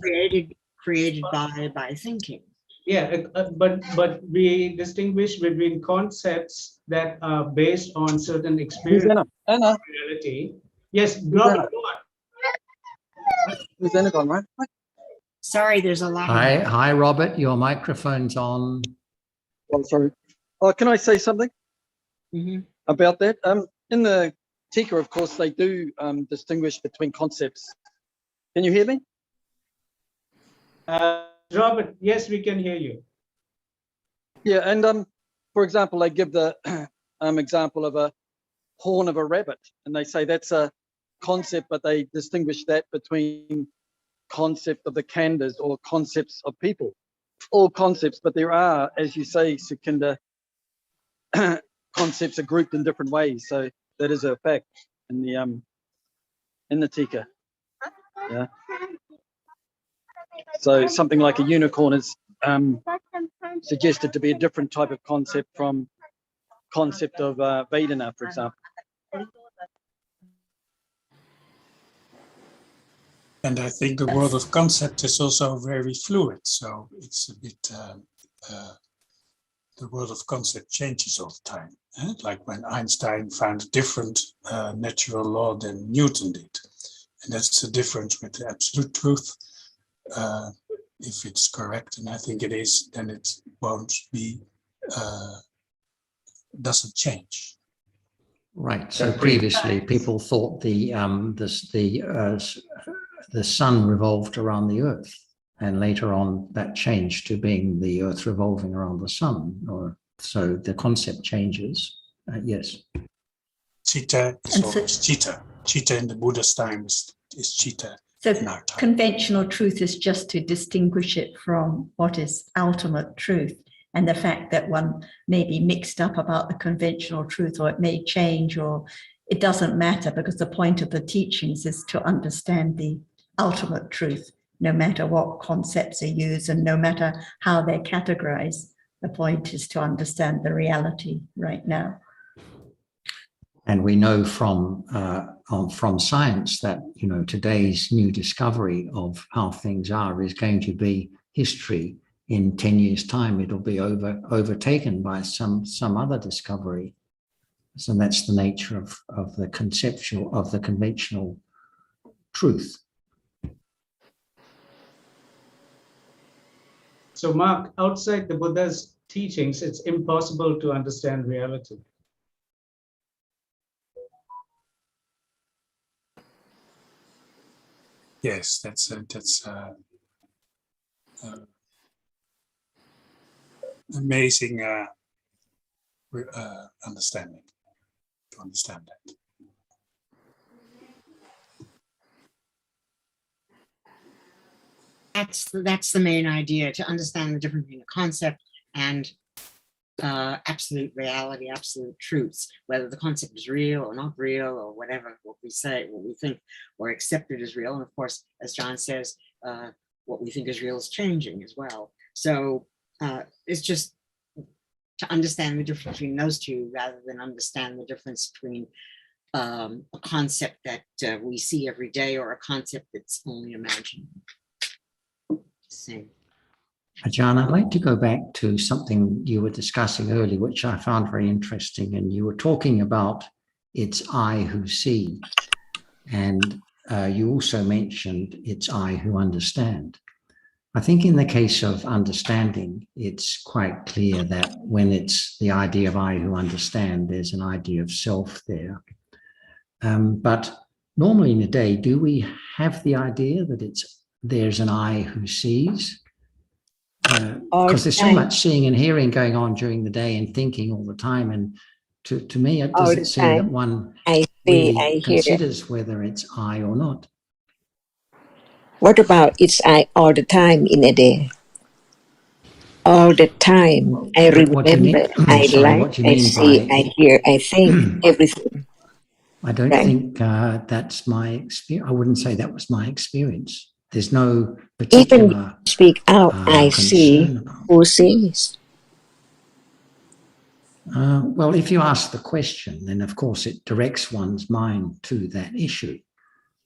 created by thinking. Yeah, but we distinguish between concepts that are based on certain experience Anna. reality. Yes, Robert. Who's Anna gone, right? Sorry, there's a lot. Hi, Robert, your microphone's on. Oh, sorry. Oh, can I say something about that? In the Tika, of course, they do distinguish between concepts. Can you hear me? Robert, yes, we can hear you. Yeah, and for example, they give the example of a horn of a rabbit, and they say that's a concept, but they distinguish that between concept of the khandhas or concepts of people. All concepts, but there are, as you say, Sukhinda, concepts are grouped in different ways. So that is a fact in the Tika. Yeah. So something like a unicorn is suggested to be a different type of concept from concept of Vedana, for example. And I think the world of concept is also very fluid. So it's a bit, the world of concept changes all the time. Like when Einstein found a different natural law than Newton did. And that's the difference with the absolute truth. If it's correct, and I think it is, then it won't be, doesn't change. Right. So previously, people thought the sun revolved around the earth, and later on that changed to being the earth revolving around the sun. Or so the concept changes. Yes. Chitta is always chitta. Chitta in the Buddha's time is chitta. So conventional truth is just to distinguish it from what is ultimate truth, and the fact that one may be mixed up about the conventional truth, or it may change, or it doesn't matter, because the point of the teachings is to understand the ultimate truth, no matter what concepts are used and no matter how they're categorized. The point is to understand the reality right now. And we know from science that, you know, today's new discovery of how things are is going to be history. In 10 years' time, it'll be overtaken by some other discovery. So that's the nature of the conventional truth. So, Mark, outside the Buddha's teachings, it's impossible to understand reality. Yes, that's amazing understanding, to understand that. That's the main idea, to understand the difference between a concept and absolute reality, absolute truths, whether the concept is real or not real, or whatever, what we say, what we think or accept it as real. And of course, as John says, what we think is real is changing as well. So it's just to understand the difference between those two, rather than understand the difference between a concept that we see every day or a concept that's only imagined. Same. John, I'd like to go back to something you were discussing earlier, which I found very interesting. And you were talking about it's I who see. And you also mentioned it's I who understand. I think in the case of understanding, it's quite clear that when it's the idea of I who understand, there's an idea of self there. But normally in the day, do we have the idea that there's an I who sees? Because there's so much seeing and hearing going on during the day and thinking all the time. And to me, it doesn't seem that one really considers whether it's I or not. What about it's I all the time in a day? All the time. I remember, I like, I see, I hear, I think, everything. I don't think that's my experience. I wouldn't say that was my experience. There's no particular. Even speak out, I see, who sees? Well, if you ask the question, then of course it directs one's mind to that issue.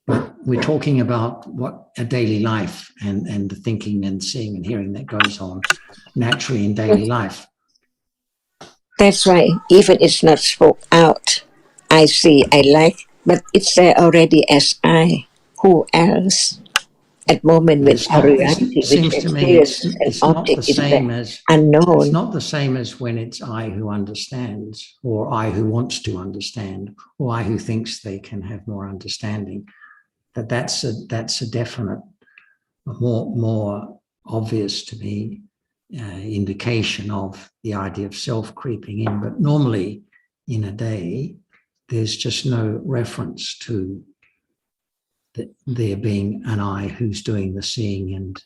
But we're talking about what a daily life and the thinking and seeing and hearing that goes on naturally in daily life. That's why even it's not spoke out, I see, I like, but it's there already as I. Who else? At moment when It's not, a reality it which seems to me experiences an it's not the object is same there, as it's unknown. not the same as when it's I who understands, or I who wants to understand, or I who thinks they can have more understanding. That's a definite, more obvious to me indication of the idea of self creeping in. But normally in a day, there's just no reference to there being an I who's doing the seeing and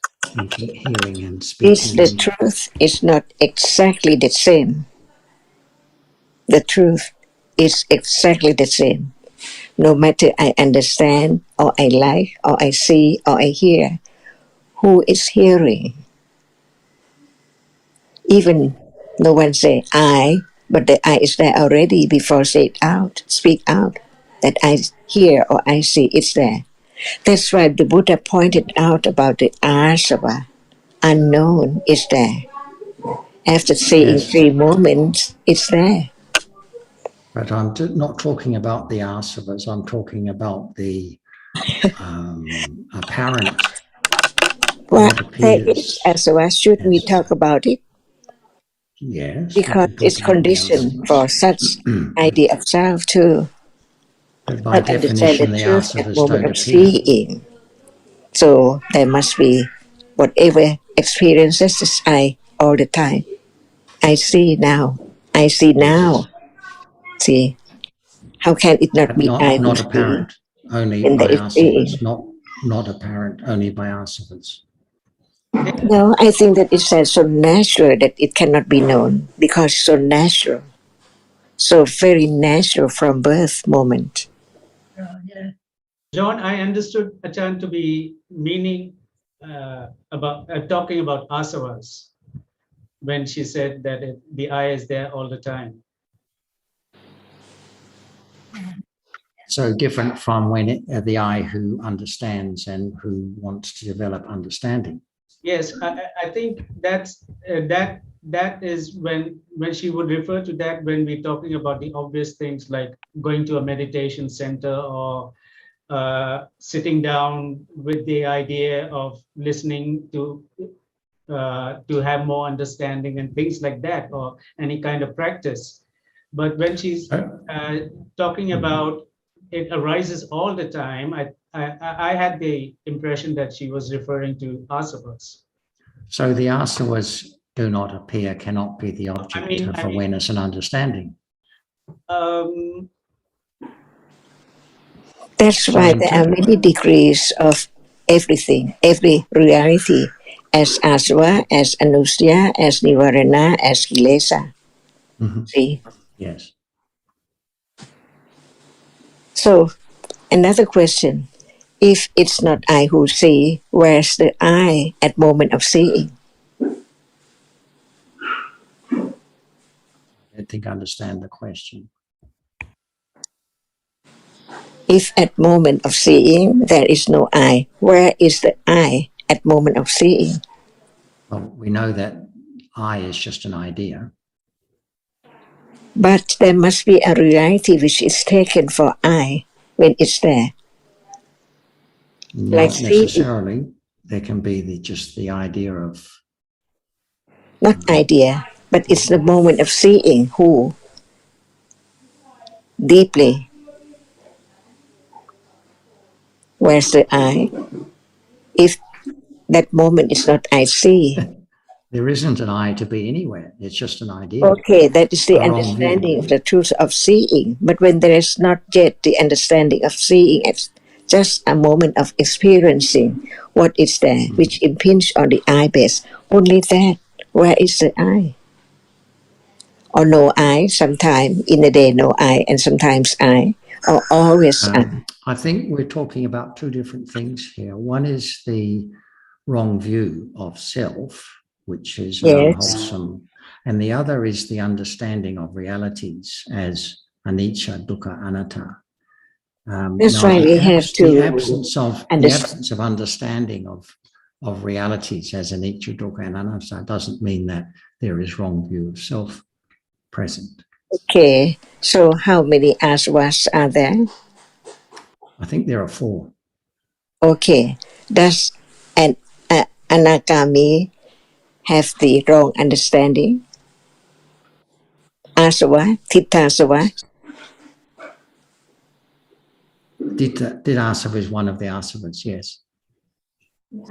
hearing and Is speaking. the truth is not exactly the same. The truth is exactly the same. No matter I understand, or I like, or I see, or I hear, who is hearing? Even no one say I, but the I is there already before say it out, speak out, that I hear or I see, it's there. That's why the Buddha pointed out about the asava, unknown is there. After seeing Yes. 3 moments, it's there. But I'm not talking about the asavas, I'm talking about the apparent. Well, What there appears is asava. Should we as, talk about it? yes, we Because can talk it's about the conditioned for asavas. such idea of self too. But by Not understand the definition, the truth at asavas moment don't of appear. seeing. So there must be whatever experiences is I all the time. I see now. I see now. See, how can it not But be I who not see apparent, only when there by is seeing? asavas, not apparent, only by asavas. No, I think that it's so natural that it cannot be known because it's so natural. So very natural from birth moment. Yeah. John, I understood Achan to be meaning about talking about asavas when she said that the I is there all the time. So different from when the I who understands and who wants to develop understanding. Yes, I think that's that is when she would refer to that when we're talking about the obvious things like going to a meditation center or sitting down with the idea of listening to have more understanding and things like that, or any kind of practice. But when she's talking about it arises all the time, I had the impression that she was referring to asavas. So the asavas do not appear, cannot be the object of awareness and understanding. That's why there are many degrees of everything, every reality, as asava, as anusya, as nivarana, as kilesa. Mm-hmm. See? Yes. So, another question. If it's not I who see, where's the I at moment of seeing? I think I understand the question. If at moment of seeing there is no I, where is the I at moment of seeing? Well, we know that I is just an idea. But there must be a reality which is taken for I when it's there. Not necessarily. There can be just the idea of... Not idea, but it's the moment of seeing who deeply. Where's the I? If that moment is not I see. There isn't an I to be anywhere. It's just an idea. Okay, that is the understanding of the truth of seeing. But when there is not yet the understanding of seeing, it's just a moment of experiencing what is there, which impinge on the I base. Only that. Where is the I? Or no I, sometime in a day no I, and sometimes I, or always I. I think we're talking about two different things here. One is the wrong view of self, which is an unwholesome, And the other is the understanding of realities as anicca, dukkha, anatta. That's why we have to the absence of understanding of realities as anicca, dukkha, and anatta doesn't mean that there is wrong view of self present. Okay, so how many asavas are there? I think there are 4. Okay, does an anagami have the wrong understanding? Asava, tittasava. Asava is one of the asavas, yes.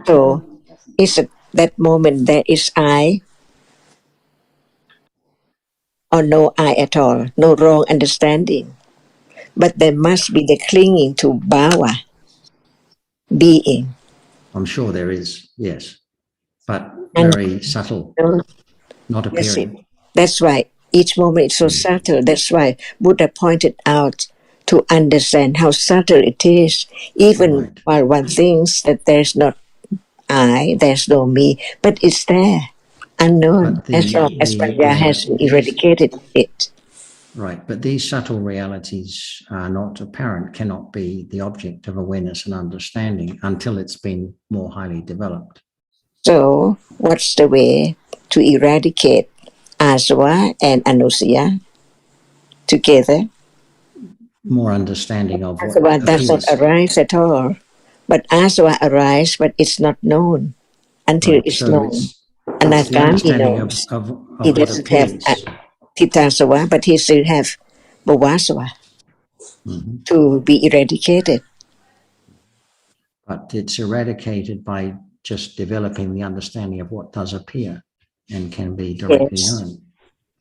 So is at that moment there is I or no I at all, no wrong understanding. But there must be the clinging to bhava, being. I'm sure there is, yes. But And very subtle, not appearing. that's why each moment is so subtle. That's why Buddha pointed out to understand how subtle it is, even while one thinks that there's not I, there's no me, but it's there, unknown, as long as Panya hasn't eradicated it. Right, but these subtle realities are not apparent, cannot be the object of awareness and understanding until it's been more highly developed. So, what's the way to eradicate asava and anusaya together? More understanding of what Asava does not arise at all, but asava arises, but it's not known until it's known. Anagami knows. He doesn't have titasava, but he still have bhavasava to be eradicated. But it's eradicated by just developing the understanding of what does appear and can be directly known.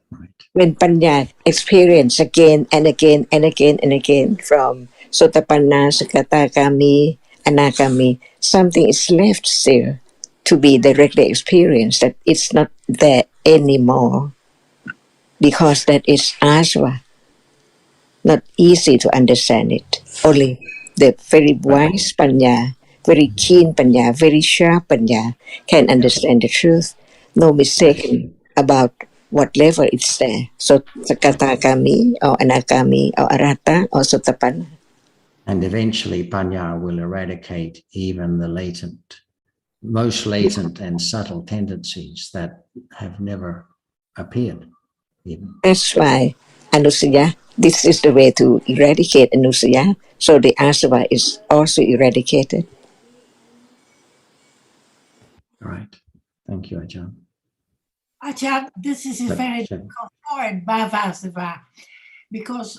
Right. When Panya experience again and again and again and again from Sotapanna, Sakatagami, Anagami, something is left still to be directly experienced, that it's not there anymore because that is asava. Not easy to understand it. Only the very wise Panya, very keen Panya, very sharp Panya can understand the truth. No mistaken about what level it's there. So Sakatagami or Anagami or Arhata or Sotapanna. And eventually Panya will eradicate even the most latent and subtle tendencies that have never appeared. Even. That's why Anusaya, this is the way to eradicate Anusaya. So the asava is also eradicated. All right. Thank you, Ajahn. Ajahn, this is a very difficult point, bhavasava, because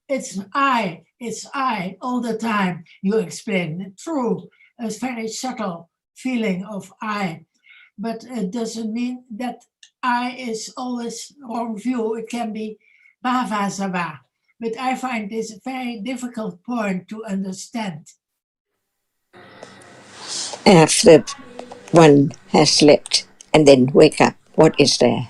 it's I all the time. You explain true, a very subtle feeling of I, but it doesn't mean that I is always wrong view. It can be bhavasava, but I find this a very difficult point to understand. After one has slept and then wake up, what is there?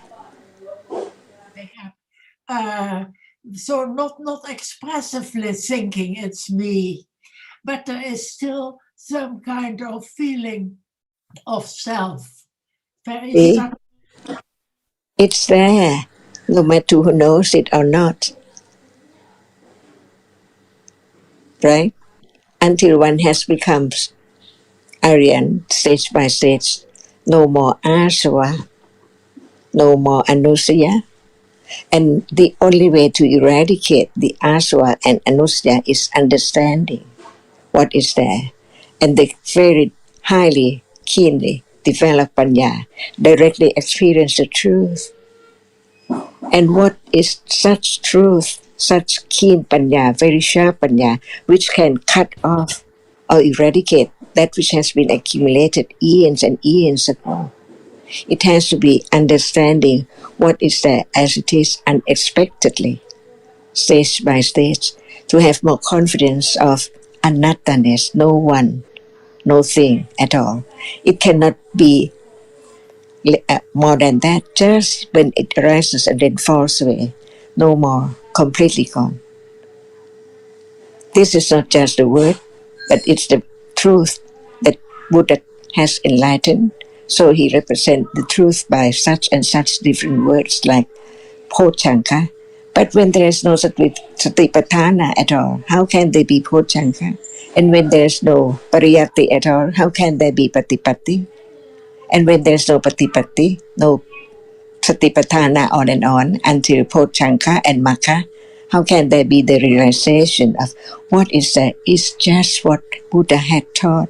So not expressively thinking it's me, but there is still some kind of feeling of self. Very subtle. It's there, no matter who knows it or not. Right? Until one has become Aryan, stage by stage, no more asava, no more anusaya. And the only way to eradicate the asava and anusaya is understanding what is there. And the very highly, keenly developed panya directly experience the truth. And what is such truth, such keen panya, very sharp panya, which can cut off or eradicate that which has been accumulated eons and eons ago? It has to be understanding what is there as it is unexpectedly, stage by stage, to have more confidence of anatta-ness, no one, no thing at all. It cannot be more than that, just when it arises and then falls away. No more, completely gone. This is not just a word, but it's the truth that Buddha has enlightened So he represents the truth by such and such different words like Pochanka. But when there is no Satipatthana at all, how can they be Pochanka? And when there is no Pariyatti at all, how can there be Patipatti? And when there is no Patipatti, no Satipatthana on and on until Pochanka and Makka, how can there be the realization of what is that? It's just what Buddha had taught.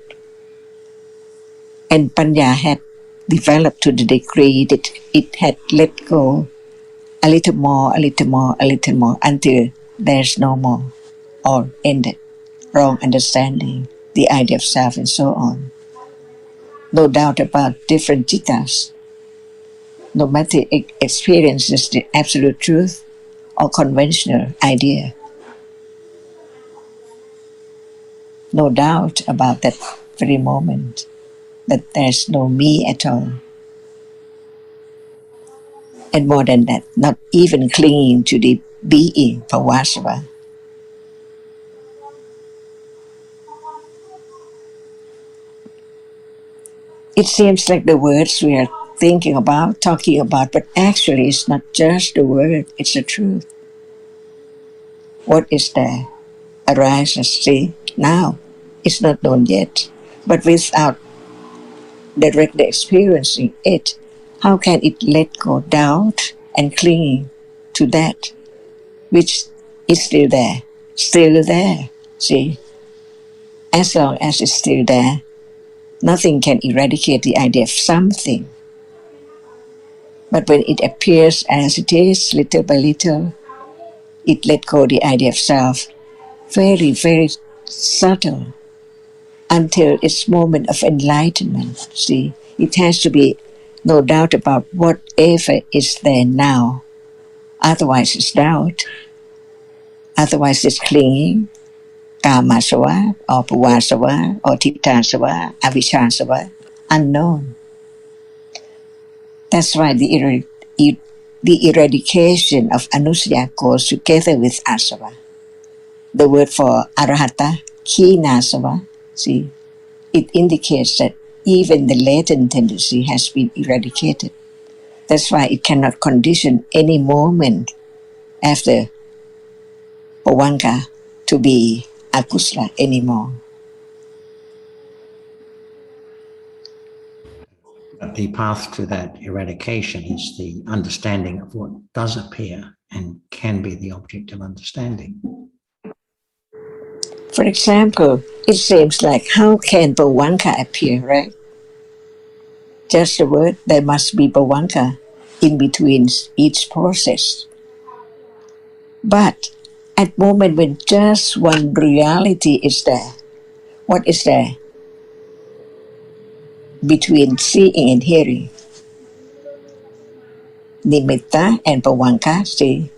And Panya had developed to the degree that it had let go a little more, a little more, a little more until there's no more, all ended. Wrong understanding, the idea of self, and so on. No doubt about different jittas. No matter experience is the absolute truth or conventional idea. No doubt about that very moment that there's no me at all. And more than that, not even clinging to the being, Pavasava. It seems like the words we are thinking about, talking about, but actually it's not just the word, it's the truth. What is there? Arises, see, now. It's not known yet. But without directly experiencing it, how can it let go doubt and clinging to that which is still there? Still there, see? As long as it's still there, nothing can eradicate the idea of something. But when it appears as it is, little by little, it let go the idea of self, very, very subtle, until its moment of enlightenment. See, it has to be no doubt about whatever is there now. Otherwise it's doubt. Otherwise it's clinging, kamasava, or puvasava, or tittasava, avishasava, unknown. That's why the eradication of anusaya goes together with asava. The word for arahata, khinasava, see, it indicates that even the latent tendency has been eradicated. That's why it cannot condition any moment after Pawanka to be akusala anymore. But the path to that eradication is the understanding of what does appear and can be the object of understanding. For example, it seems like how can Pawanka appear, right? Just the word, there must be Pawanka in between each process. But at moment when just one reality is there, what is there? Between seeing and hearing. Nimitta and Pawanka, see,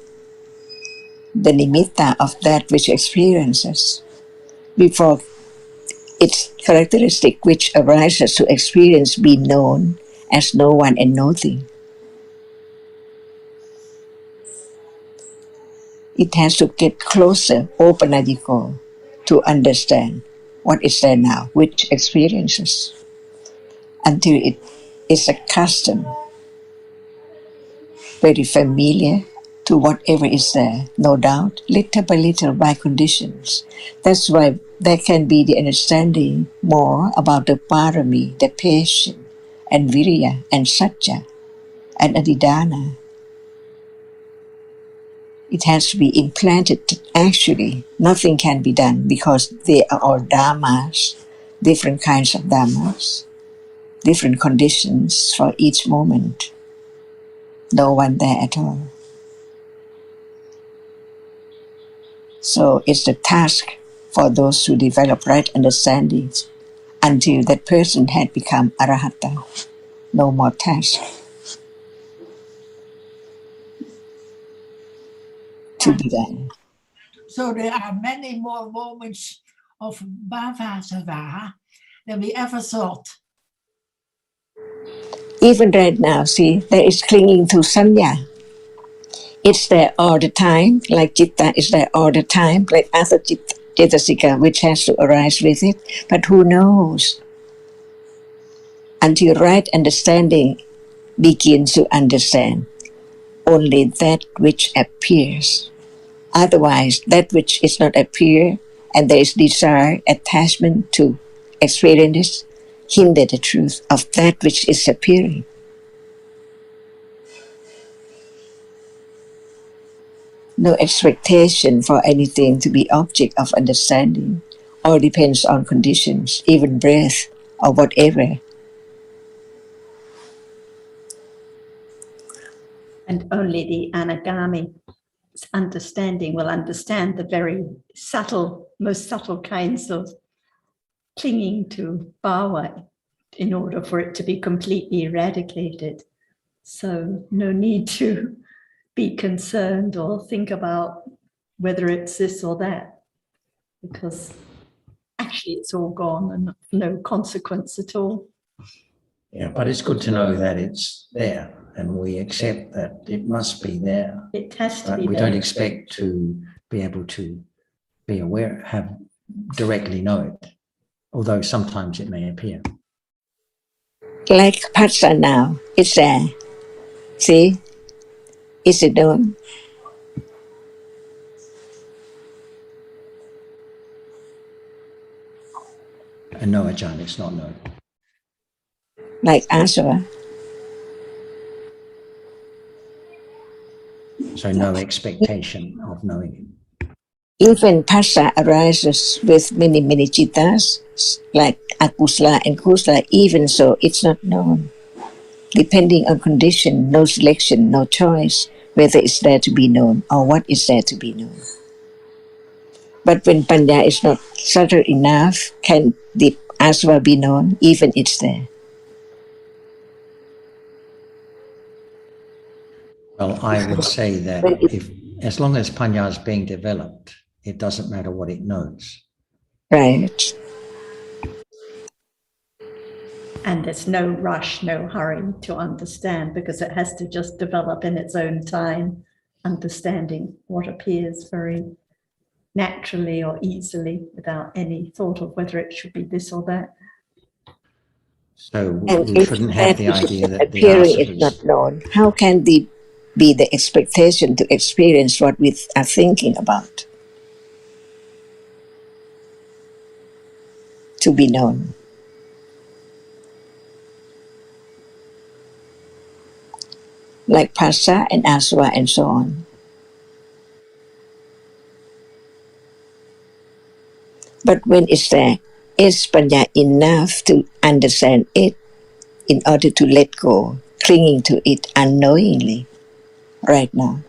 the nimitta of that which experiences before its characteristic which arises to experience be known as no one and nothing. It has to get closer, openadiko, to understand what is there now, which experiences, until it is accustomed, very familiar to whatever is there, no doubt, little by little by conditions. That's why there can be the understanding more about the parami, the patience, and virya, and satya, and adhidana. It has to be implanted. Actually, nothing can be done because they are all dhammas, different kinds of dhammas, different conditions for each moment. No one there at all. So it's the task for those who develop right understandings until that person had become arahata. No more task to be done. So there are many more moments of bhavasava than we ever thought. Even right now, see, there is clinging to sanya. It's there all the time, like citta is there all the time, like other cetasika, which has to arise with it. But who knows? until right understanding begins to understand only that which appears. Otherwise, that which is not appear, and there is desire, attachment to experience, hinder the truth of that which is appearing. No expectation for anything to be object of understanding. All depends on conditions, even breath or whatever. And only the anagami understanding will understand the very subtle, most subtle kinds of clinging to bhava in order for it to be completely eradicated. So no need to be concerned or think about whether it's this or that, because actually it's all gone and no consequence at all. Yeah, but it's good to know that it's there and we accept that it must be there. It has to But be we there. don't expect to be able to be aware, directly know it, although sometimes it may appear. Like Patsa now, it's there. See? Is it known? And no, Ajahn, it's not known. Like Asava. So no expectation of knowing it. Even Patsa arises with many, many chittas, like Akusala and Kusala, even so it's not known. Depending on condition, no selection, no choice, whether it's there to be known or what is there to be known. But when Panya is not subtle enough, can the asava be known, even it's there? Well, I would say that as long as Panya is being developed, it doesn't matter what it knows. Right. And there's no rush, no hurry to understand, because it has to just develop in its own time, understanding what appears very naturally or easily without any thought of whether it should be this or that. So And we if shouldn't have the that idea that the appearing is asavas... not known, how can be the expectation to experience what we are thinking about to be known? Like Pasa and Asava and so on. But when it's there, is Panya enough to understand it in order to let go, clinging to it unknowingly right now?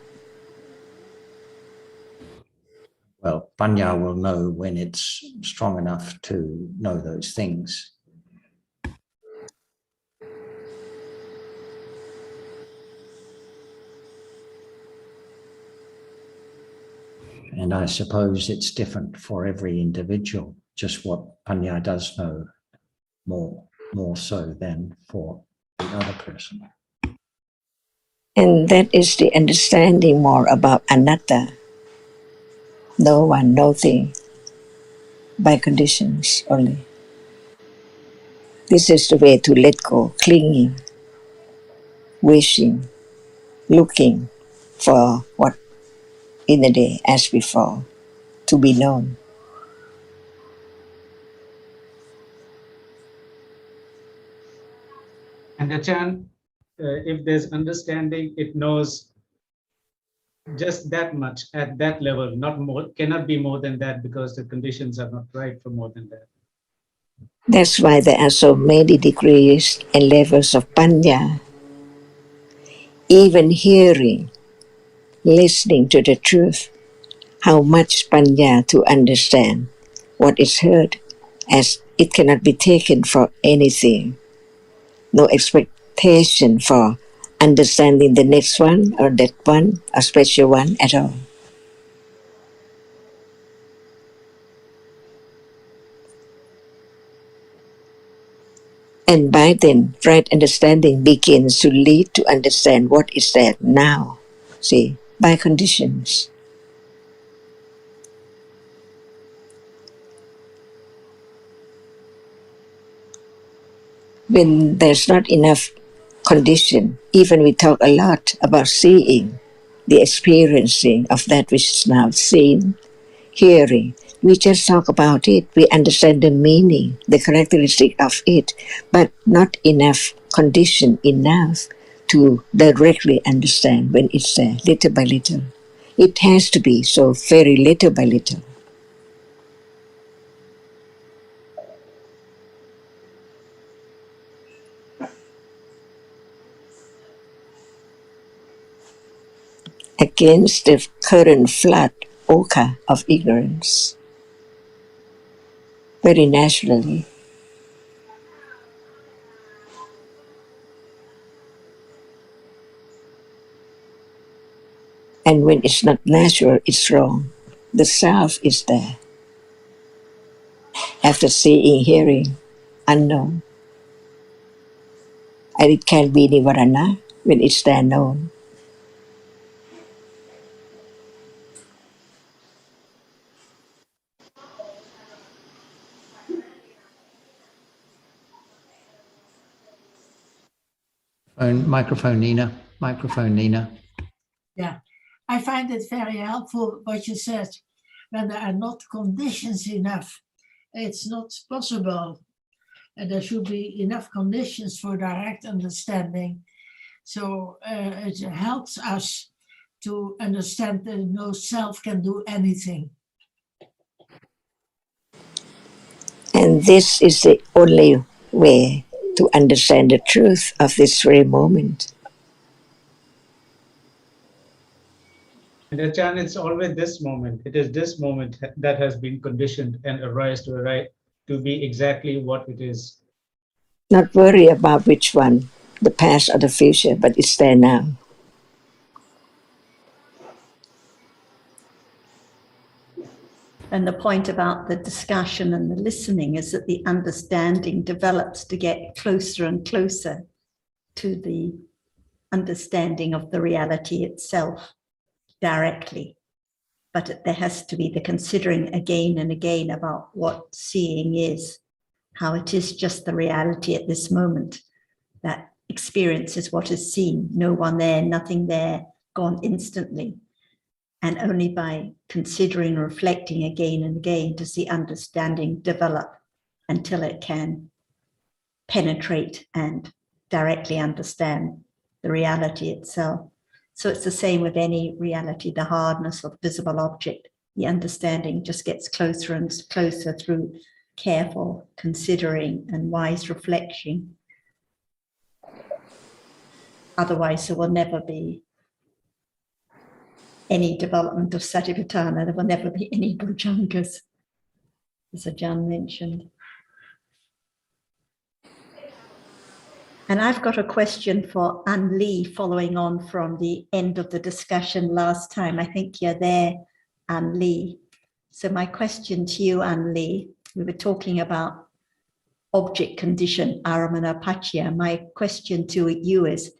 Well, Panya will know when it's strong enough to know those things. And I suppose it's different for every individual, just what Panya does know more so than for the other person. And that is the understanding more about anatta. No one, no thing, by conditions only. This is the way to let go, clinging, wishing, looking for what in the day as before, to be known. And Achan, if there's understanding, it knows just that much at that level, not more, cannot be more than that, because the conditions are not right for more than that. That's why there are so many degrees and levels of panya. Even hearing, listening to the truth, how much panya to understand what is heard, as it cannot be taken for anything. No expectation for understanding the next one or that one, a special one at all. And by then, right understanding begins to lead to understand what is there now. See, by conditions. when there's not enough condition, even we talk a lot about seeing, the experiencing of that which is now seen, hearing. We just talk about it, we understand the meaning, the characteristic of it, but not enough condition enough to directly understand when it's there, little by little. It has to be so very little by little. Against the current flood, oka of ignorance, very naturally. And when it's not natural, it's wrong. The self is there. After seeing, hearing, unknown. And it can be nivarana when it's there known. Microphone, Nina. Microphone, Nina. Yeah, I find it very helpful what you said. When there are not conditions enough, it's not possible. And there should be enough conditions for direct understanding. So it helps us to understand that no self can do anything. And this is the only way to understand the truth of this very moment. And Achan, it's always this moment. It is this moment that has been conditioned and arise to be exactly what it is. Not worry about which one, the past or the future, but it's there now. And the point about the discussion and the listening is that the understanding develops to get closer and closer to the understanding of the reality itself directly. But there has to be the considering again and again about what seeing is, how it is just the reality at this moment. That experience is what is seen, no one there, nothing there, gone instantly. And only by considering, reflecting again and again does the understanding develop until it can penetrate and directly understand the reality itself. So it's the same with any reality, the hardness of visible object. The understanding just gets closer and closer through careful considering and wise reflection. Otherwise, there will never be any development of satipatthana. There will never be any bhujangas, as Ajahn mentioned. And I've got a question for An Lee, following on from the end of the discussion last time. I think you're there, An Lee. So my question to you, An Lee, we were talking about object condition, aramana paccaya. My question to you is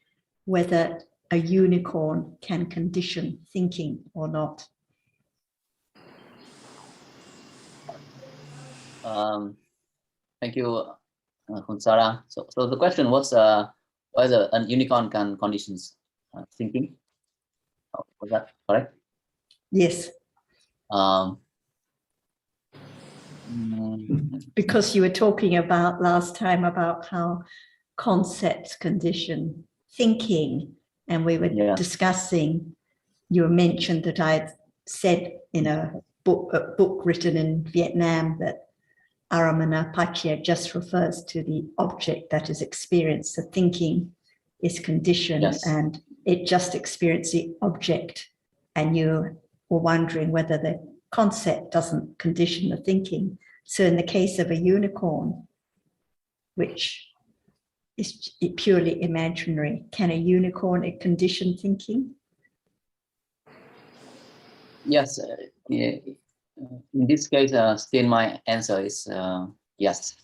whether a unicorn can condition thinking or not. Thank you, Sarah. So the question was whether a unicorn can conditions thinking. Was that correct? Yes. Because you were talking about last time about how concepts condition thinking, and we were discussing, you mentioned that I had said in a book written in Vietnam that aramana paccaya just refers to the object that is experienced. The thinking is conditioned and it just experienced the object, and you were wondering whether the concept doesn't condition the thinking. So in the case of a unicorn, which is purely imaginary, can a unicorn condition thinking? Yes. In this case, still my answer is yes.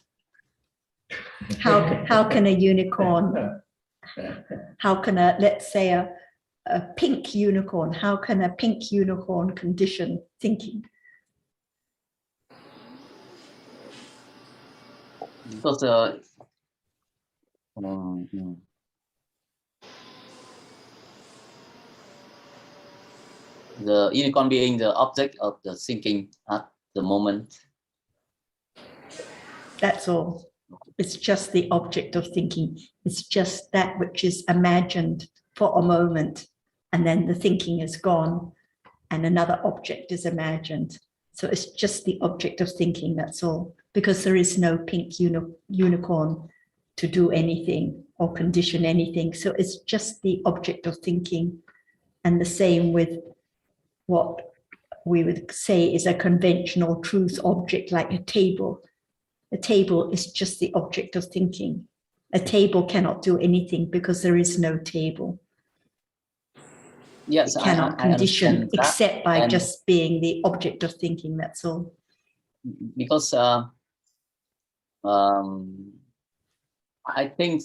How can a unicorn, how can let's say a pink unicorn, how can a pink unicorn condition thinking? Because Mm. The unicorn being the object of the thinking at the moment. That's all. It's just the object of thinking. It's just that which is imagined for a moment, and then the thinking is gone, and another object is imagined. So it's just the object of thinking, that's all. Because there is no pink unicorn to do anything or condition anything. So it's just the object of thinking. And the same with what we would say is a conventional truth object, like a table. A table is just the object of thinking. A table cannot do anything because there is no table. Yes, It cannot condition except by and just being the object of thinking, that's all. because I think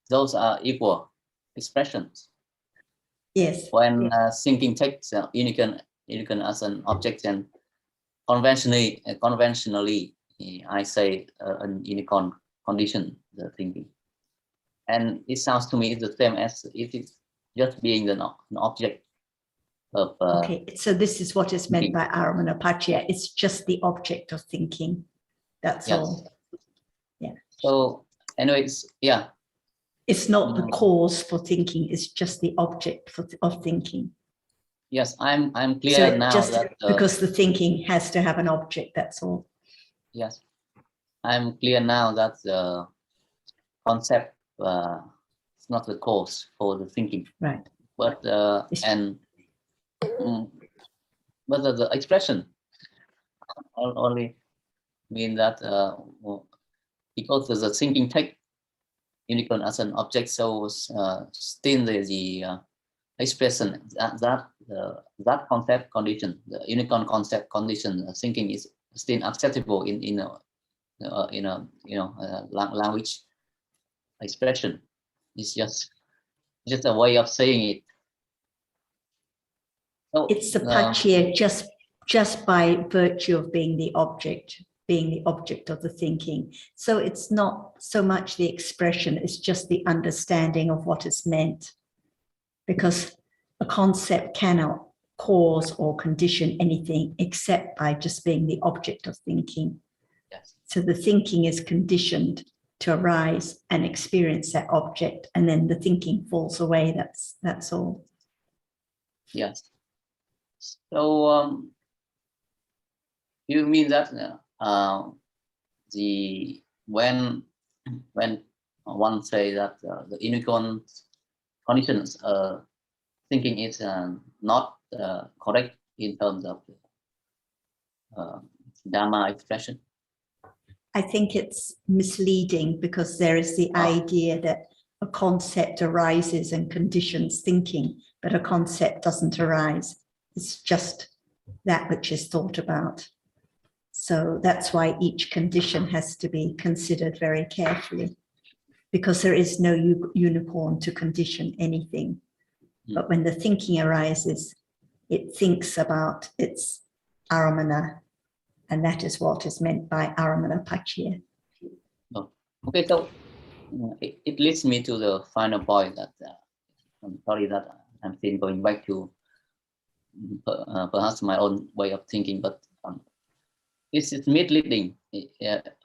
those are equal expressions. Yes. When thinking takes unicorn as an object, and conventionally, I say a unicorn condition the thinking, and it sounds to me it's the same as it is just being an object of. Okay, so this is what is meant by Aramanapachya. It's just the object of thinking. That's all. Yeah. So, anyways, yeah. It's not the cause for thinking. It's just the object of thinking. Yes, I'm clear so now just that because the thinking has to have an object. That's all. Yes, I'm clear now that the concept is not the cause for the thinking. Right. But but the expression only mean that because the thinking take unicorn as an object, so still the expression that concept condition, the unicorn concept condition, thinking is still acceptable in a language expression. It's just a way of saying it. So, it's the pachya just by virtue of being the object of the thinking. So it's not so much the expression, it's just the understanding of what is meant. Because a concept cannot cause or condition anything except by just being the object of thinking. Yes. So the thinking is conditioned to arise and experience that object, and then the thinking falls away. That's all. Yes. So you mean that when one say that the unicorn conditions thinking is not correct in terms of Dhamma expression? I think it's misleading because there is the idea that a concept arises and conditions thinking, but a concept doesn't arise. It's just that which is thought about. So that's why each condition has to be considered very carefully, because there is no unicorn to condition anything. But when the thinking arises, it thinks about its aramana, and that is what is meant by Aramanapachya. Okay, so it leads me to the final point that I'm sorry that I'm still going back to perhaps my own way of thinking, but it's misleading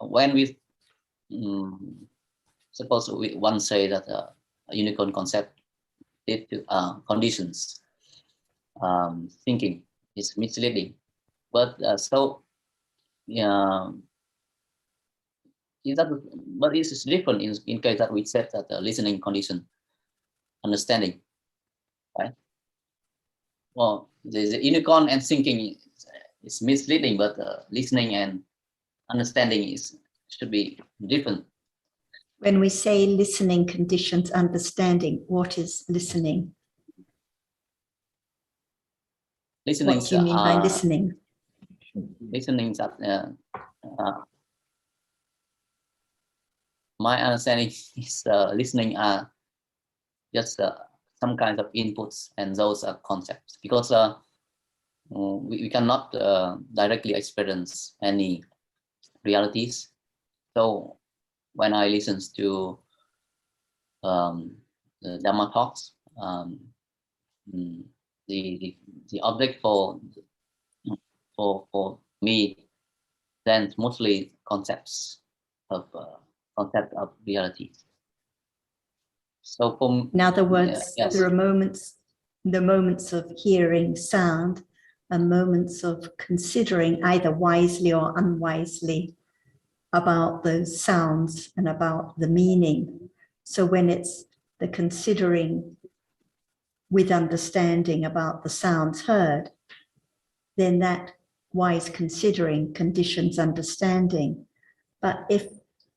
when we suppose one say that a unicorn concept lead to conditions thinking is misleading, but but it's different in case that we said that listening condition understanding, right? Well, the unicorn and thinking is misleading, but listening and understanding should be different. When we say listening conditions understanding, what is listening? Listening. What do you mean by listening? Listening that my understanding is listening are just some kinds of inputs, and those are concepts, because we cannot directly experience any realities. So when I listen to the Dhamma talks. The object for me then mostly concept of reality. So In other words, yes. there are the moments of hearing sound and moments of considering either wisely or unwisely about those sounds and about the meaning. So when it's the considering with understanding about the sounds heard, then that wise considering conditions understanding. But if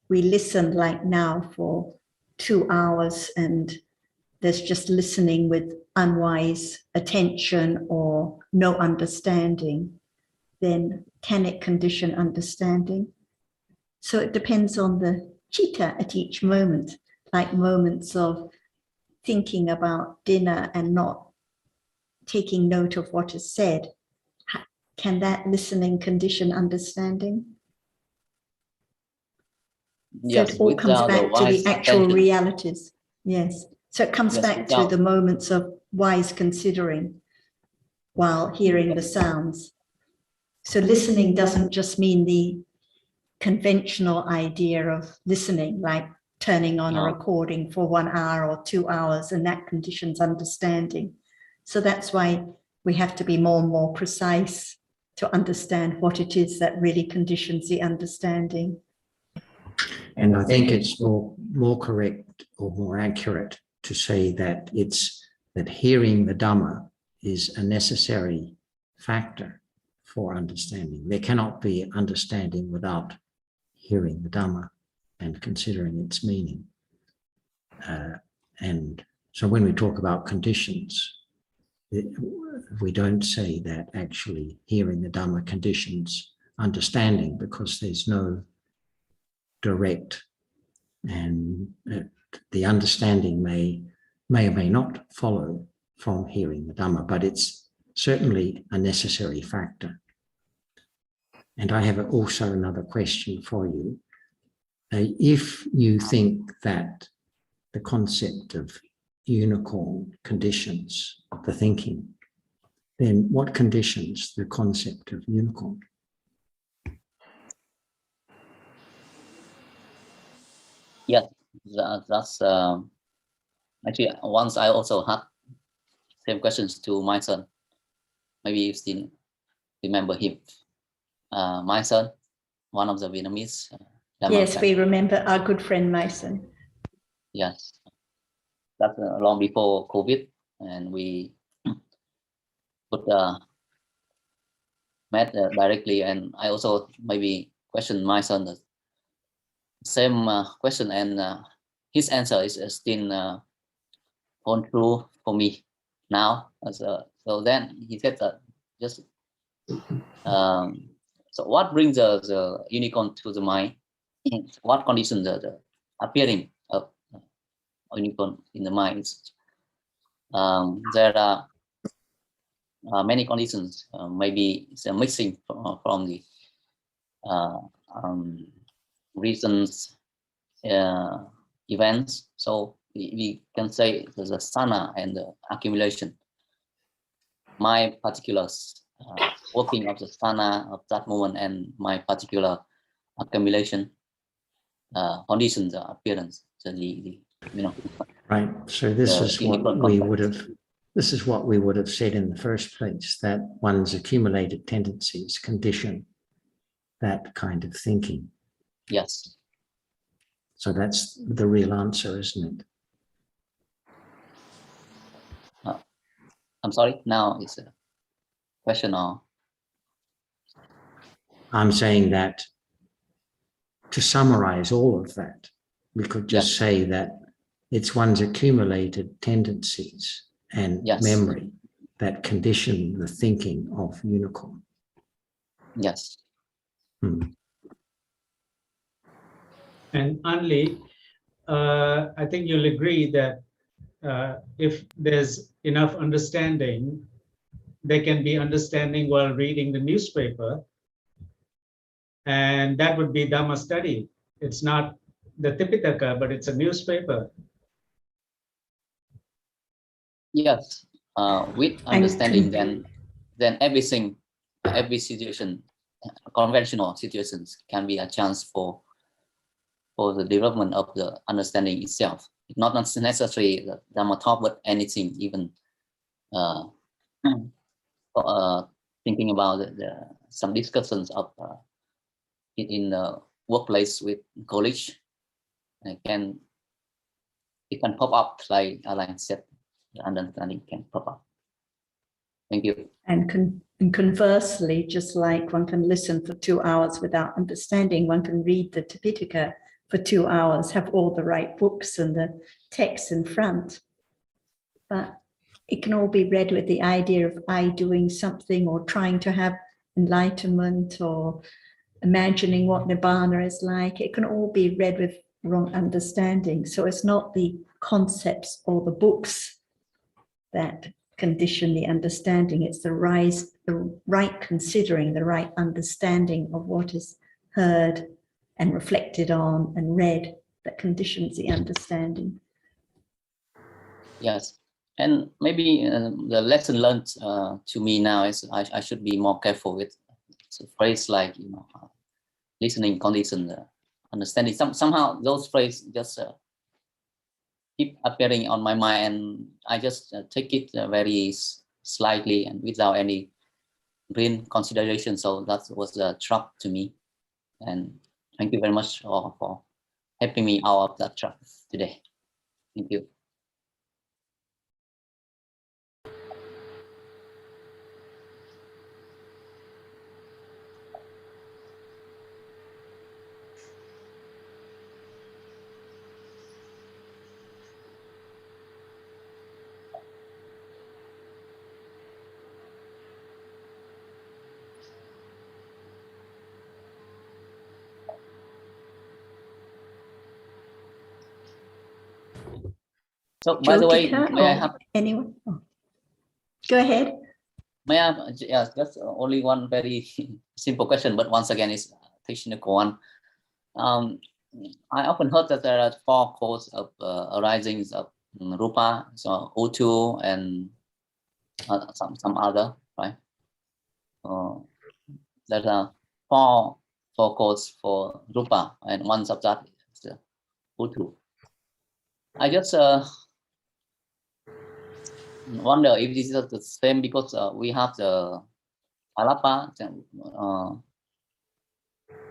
we listen like now for 2 hours and there's just listening with unwise attention or no understanding, then can it condition understanding? So it depends on the chitta at each moment, like moments of thinking about dinner and not taking note of what is said. Can that listening condition understanding? Yes, so it all comes back to the actual attention. realities. Yes. So it comes back to the moments of wise considering while hearing the sounds. So listening doesn't just mean the conventional idea of listening, like turning on a recording for 1 hour or 2 hours, and that conditions understanding. So that's why we have to be more and more precise to understand what it is that really conditions the understanding. And I think it's more correct or more accurate to say that that hearing the Dhamma is a necessary factor for understanding. There cannot be understanding without hearing the Dhamma and considering its meaning. And so when we talk about conditions, we don't say that actually hearing the Dhamma conditions understanding, because there's no direct, and the understanding may or may not follow from hearing the Dhamma, but it's certainly a necessary factor. And I have also another question for you. If you think that the concept of unicorn conditions the thinking, then what conditions the concept of unicorn? Yes, that's actually once I also had same questions to my son. Maybe you still remember him. My son, one of the Vietnamese. Yes, we remember our good friend Mason. Yes, that's long before COVID, and we could met directly, and I also maybe questioned my son the same question, and his answer is still hold true for me now. So then he said that just so what brings the unicorn to the mind? What conditions the appearing of unicorn in the mind? There are many conditions. Maybe it's a mixing from the recent events. So we can say there's a sana and the accumulation. My particular working of the sana of that moment and my particular accumulation conditions, appearance. So right. So this is what we would have. This is what we would have said in the first place, that one's accumulated tendencies condition that kind of thinking. Yes. So that's the real answer, isn't it? I'm sorry, now it's a question or? I'm saying that to summarize all of that, we could just say that it's one's accumulated tendencies and memory that condition the thinking of unicorn. Yes. And Anli, I think you'll agree that if there's enough understanding, there can be understanding while reading the newspaper, and that would be Dhamma study. It's not the Tipitaka, but it's a newspaper. Yes, with And understanding, then everything, every situation, conventional situations can be a chance for the development of the understanding itself. It's not necessarily the Dhamma talk, but anything, even thinking about some discussions of in the workplace with colleagues, it can pop up, like Alan said, the understanding can pop up. Thank you. And conversely, just like one can listen for 2 hours without understanding, one can read the Tipitaka for 2 hours, have all the right books and the text in front. But it can all be read with the idea of I doing something or trying to have enlightenment or imagining what Nibbana is like. It can all be read with wrong understanding. So it's not the concepts or the books that condition the understanding. It's the right considering, the right understanding of what is heard and reflected on and read that conditions the understanding. Yes, and maybe the lesson learned to me now is I should be more careful with a phrase like, you know, listening condition, understanding. Somehow those phrases just keep appearing on my mind, and I just take it very slightly and without any real consideration. So that was a trap to me, and thank you very much for helping me out of that trap today. Thank you. So, by the way, may I have anyone? Oh. Go ahead. May I have, yes, just only one very simple question, but once again, it's a technical one. I often heard that there are 4 causes of arisings of rupa, so utu and some other, right? There are 4 causes for rupa, and one of that is utu. I just wonder if this is the same, because we have the alapa,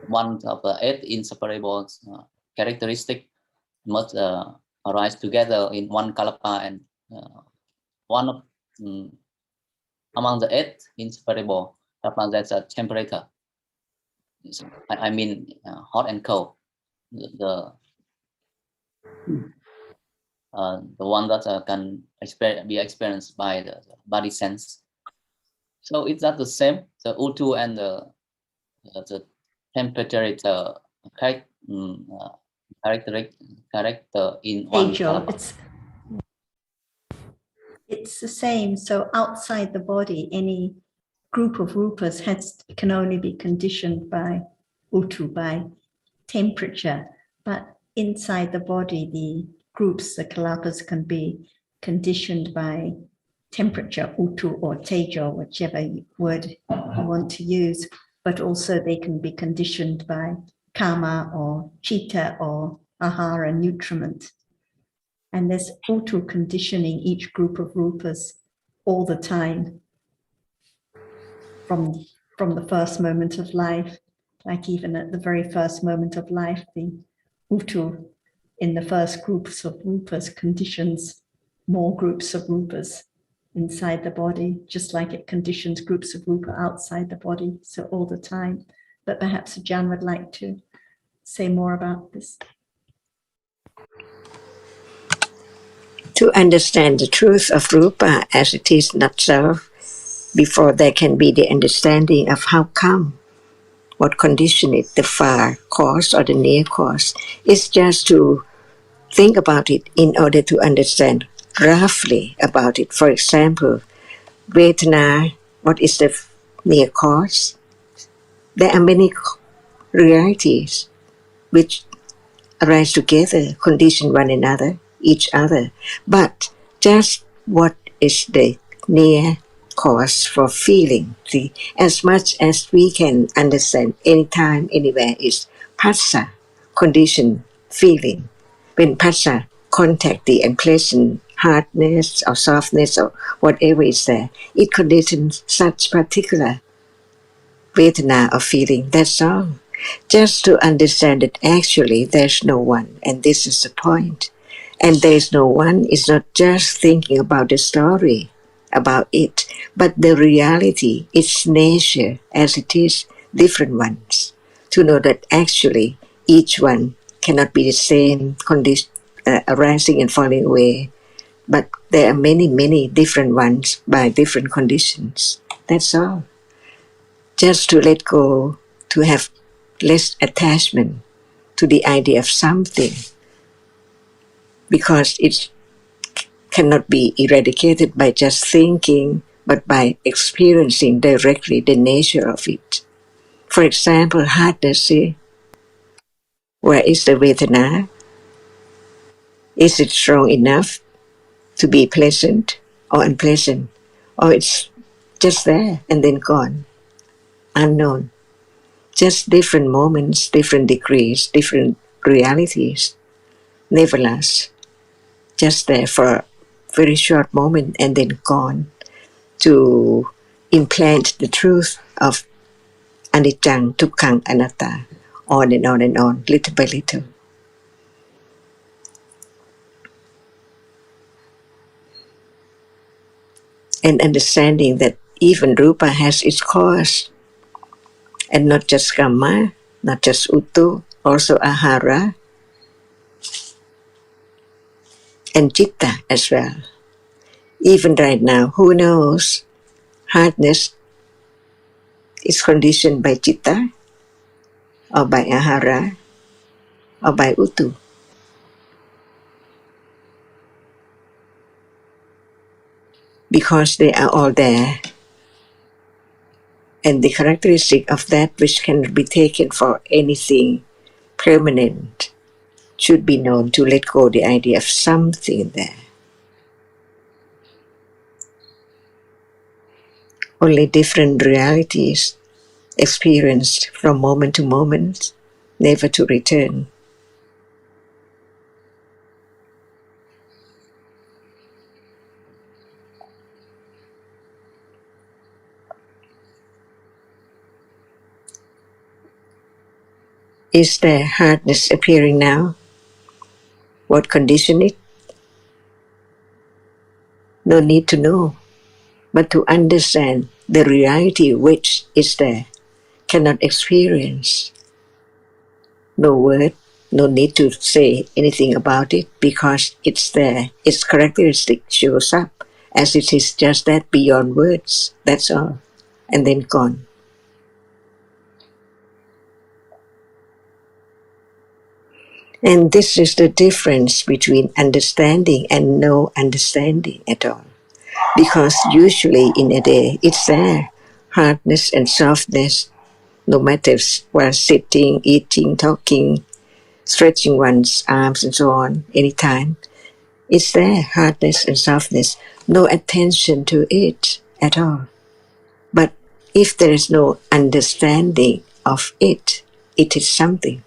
one of the 8 inseparable characteristic must arise together in one kalapa, and one of among the 8 inseparable kalapa, that's a temperature. I mean hot and cold. The one that can be experienced by the body sense. So is that the same? The utu and the temperature character in one kalapa. It's the same. So outside the body, any group of rupas can only be conditioned by utu, by temperature. But inside the body, the groups, the kalapas, can be conditioned by temperature, utu or tejo, whichever word you want to use. But also they can be conditioned by kama or chitta or ahara, nutriment. And there's auto conditioning each group of rupas all the time from the first moment of life. Like even at the very first moment of life, the utu in the first groups of rupas conditions more groups of rupas inside the body, just like it conditions groups of rupa outside the body, so all the time. But perhaps Jan would like to say more about this. To understand the truth of rupa as it is not so, before there can be the understanding of how come, what condition it, the far cause or the near cause, is just to think about it in order to understand roughly about it. For example, Vedana, what is the near cause? There are many realities which arise together, condition one another, each other. But just what is the near cause for feeling. See, as much as we can understand anytime, anywhere is phassa, condition, feeling. When phassa contact the unpleasant hardness or softness or whatever is there, it conditions such particular vedana or feeling. That's all. Just to understand that actually there's no one, and this is the point. And there's no one is not just thinking about the story, about it, but the reality, its nature as it is, different ones. To know that actually each one cannot be the same condition, arising and falling away, but there are many, many different ones by different conditions. That's all. Just to let go, to have less attachment to the idea of something, because it cannot be eradicated by just thinking, but by experiencing directly the nature of it. For example, hardness, see, where is the vedana? Is it strong enough to be pleasant or unpleasant? Or it's just there and then gone, unknown. Just different moments, different degrees, different realities, never last. Just there for a very short moment and then gone, to implant the truth of anicca, dukkha, anatta, on and on and on, little by little. And understanding that even rupa has its cause, and not just kamma, not just uttu, also ahara, and citta as well. Even right now, who knows, hardness is conditioned by citta, or by ahara, or by uttu. Because they are all there. And the characteristic of that which cannot be taken for anything permanent should be known, to let go the idea of something there. Only different realities experienced from moment to moment, never to return. Is there hardness appearing now? What condition it? No need to know, but to understand the reality which is there, cannot experience. No word, no need to say anything about it, because it's there. Its characteristic shows up as it is, just that, beyond words. That's all. And then gone. And this is the difference between understanding and no understanding at all. Because usually in a day, it's there. Hardness and softness, no matter while sitting, eating, talking, stretching one's arms and so on, anytime. It's there, hardness and softness, no attention to it at all. But if there is no understanding of it, it is something.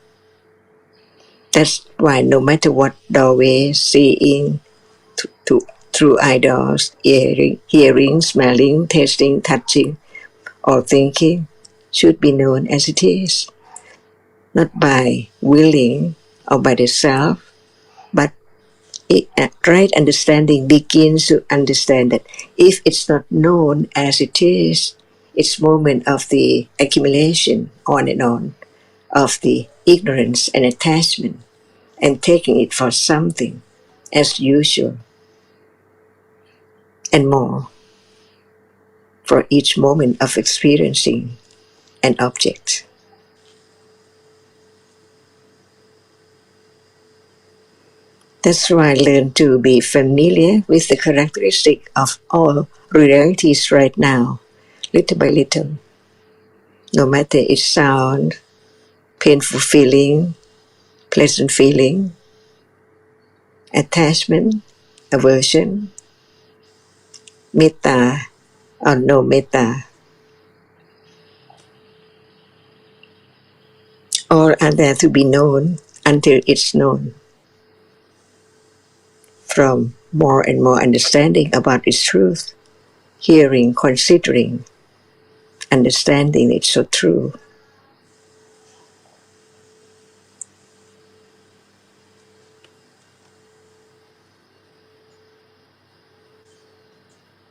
That's why no matter what doorway, seeing, through idols, hearing, smelling, tasting, touching, or thinking, should be known as it is. Not by willing or by the self, but right understanding begins to understand that if it's not known as it is, it's moment of the accumulation on and on of the ignorance and attachment, and taking it for something as usual, and more for each moment of experiencing an object. That's why I learn to be familiar with the characteristic of all realities right now, little by little. No matter its sound, painful feeling, pleasant feeling, attachment, aversion, metta or no metta. All are there to be known until it's known. From more and more understanding about its truth, hearing, considering, understanding it's so true.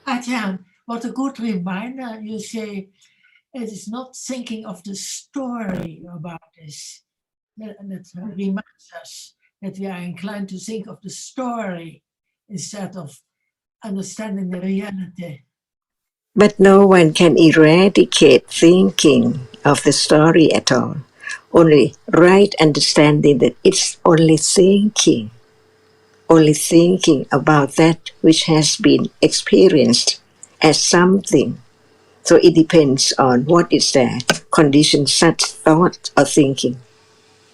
Ajahn, what a good reminder. You say it is not thinking of the story about this. That reminds us that we are inclined to think of the story instead of understanding the reality. But no one can eradicate thinking of the story at all. Only right understanding that it's only thinking about that which has been experienced as something. So it depends on what is there, condition such thought or thinking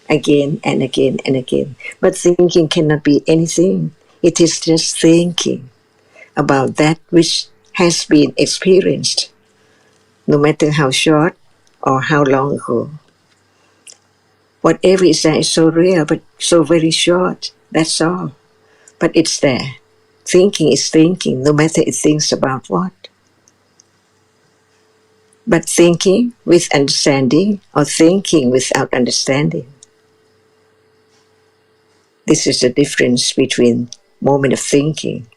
again and again and again. But thinking cannot be anything. It is just thinking about that which has been experienced, no matter how short or how long ago. Whatever is there is so real, but so very short. That's all. But it's there. Thinking is thinking, no matter it thinks about what. But thinking with understanding or thinking without understanding. This is the difference between moment of thinking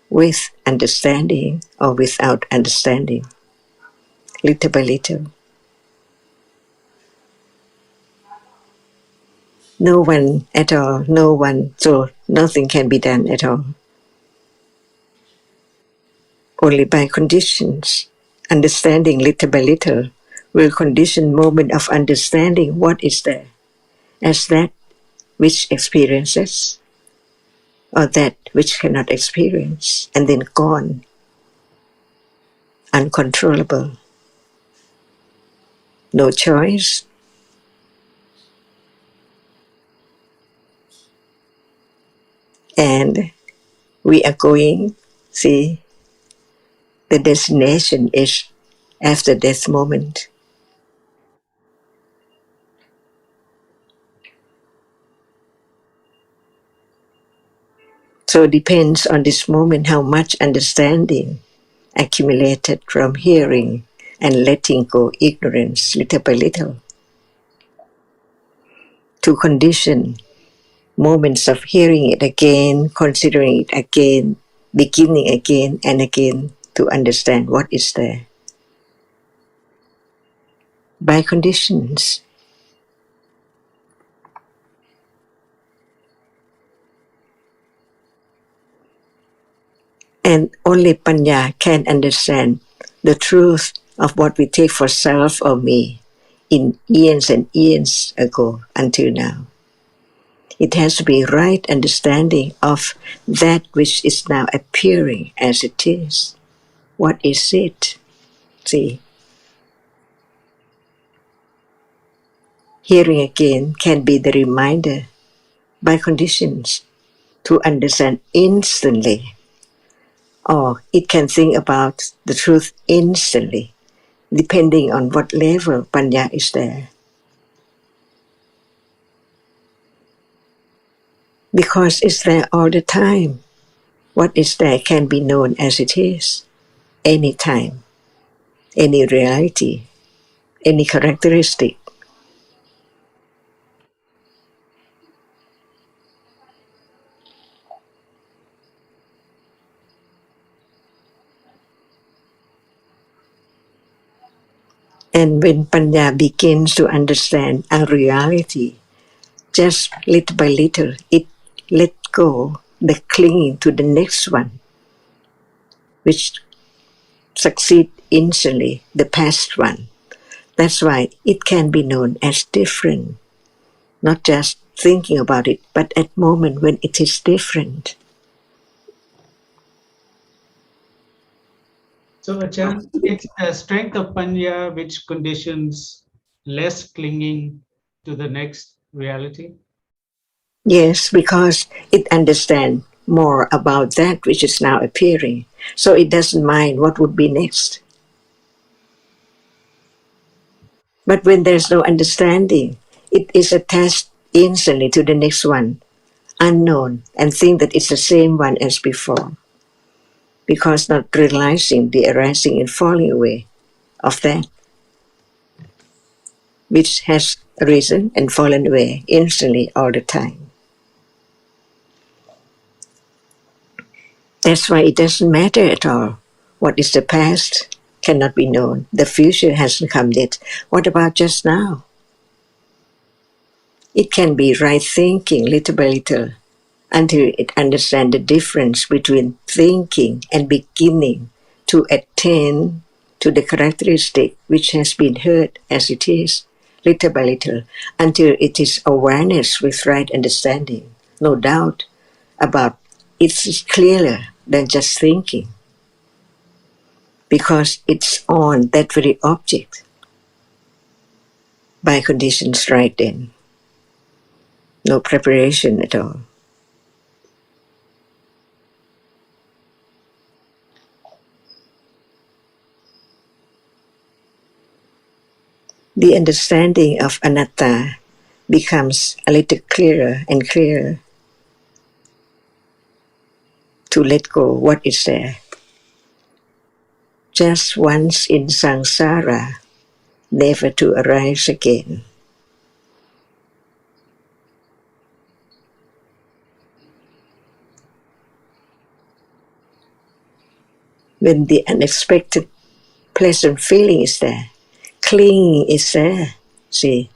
with understanding or without understanding, little by little. No one at all, no one, so nothing can be done at all. Only by conditions, understanding little by little, will condition moment of understanding what is there as that which experiences or that which cannot experience, and then gone, uncontrollable. No choice. And we are going, see, the destination is after death moment. So it depends on this moment how much understanding accumulated from hearing and letting go ignorance little by little to condition moments of hearing it again, considering it again, beginning again and again to understand what is there. By conditions. And only Panya can understand the truth of what we take for self or me in eons and eons ago until now. It has to be right understanding of that which is now appearing as it is. What is it? See, hearing again can be the reminder by conditions to understand instantly, or it can think about the truth instantly, depending on what level Panya is there. Because it's there all the time. What is there can be known as it is, any time, any reality, any characteristic. And when Panya begins to understand a reality, just little by little, it let go the clinging to the next one, which succeed instantly the past one. That's why it can be known as different, not just thinking about it, but at moment when it is different. So, Achan, it's the strength of Panya which conditions less clinging to the next reality. Yes, because it understands more about that which is now appearing. So it doesn't mind what would be next. But when there's no understanding, it is attached instantly to the next one, unknown, and think that it's the same one as before, because not realizing the arising and falling away of that which has arisen and fallen away instantly all the time. That's why it doesn't matter at all. What is the past cannot be known. The future hasn't come yet. What about just now? It can be right thinking little by little until it understands the difference between thinking and beginning to attain to the characteristic which has been heard as it is, little by little, until it is awareness with right understanding. No doubt about it's clearer than just thinking, because it's on that very object by conditions right then. No preparation at all. The understanding of anatta becomes a little clearer and clearer to let go what is there. Just once in samsara, never to arise again. When the unexpected pleasant feeling is there, clinging is there, see,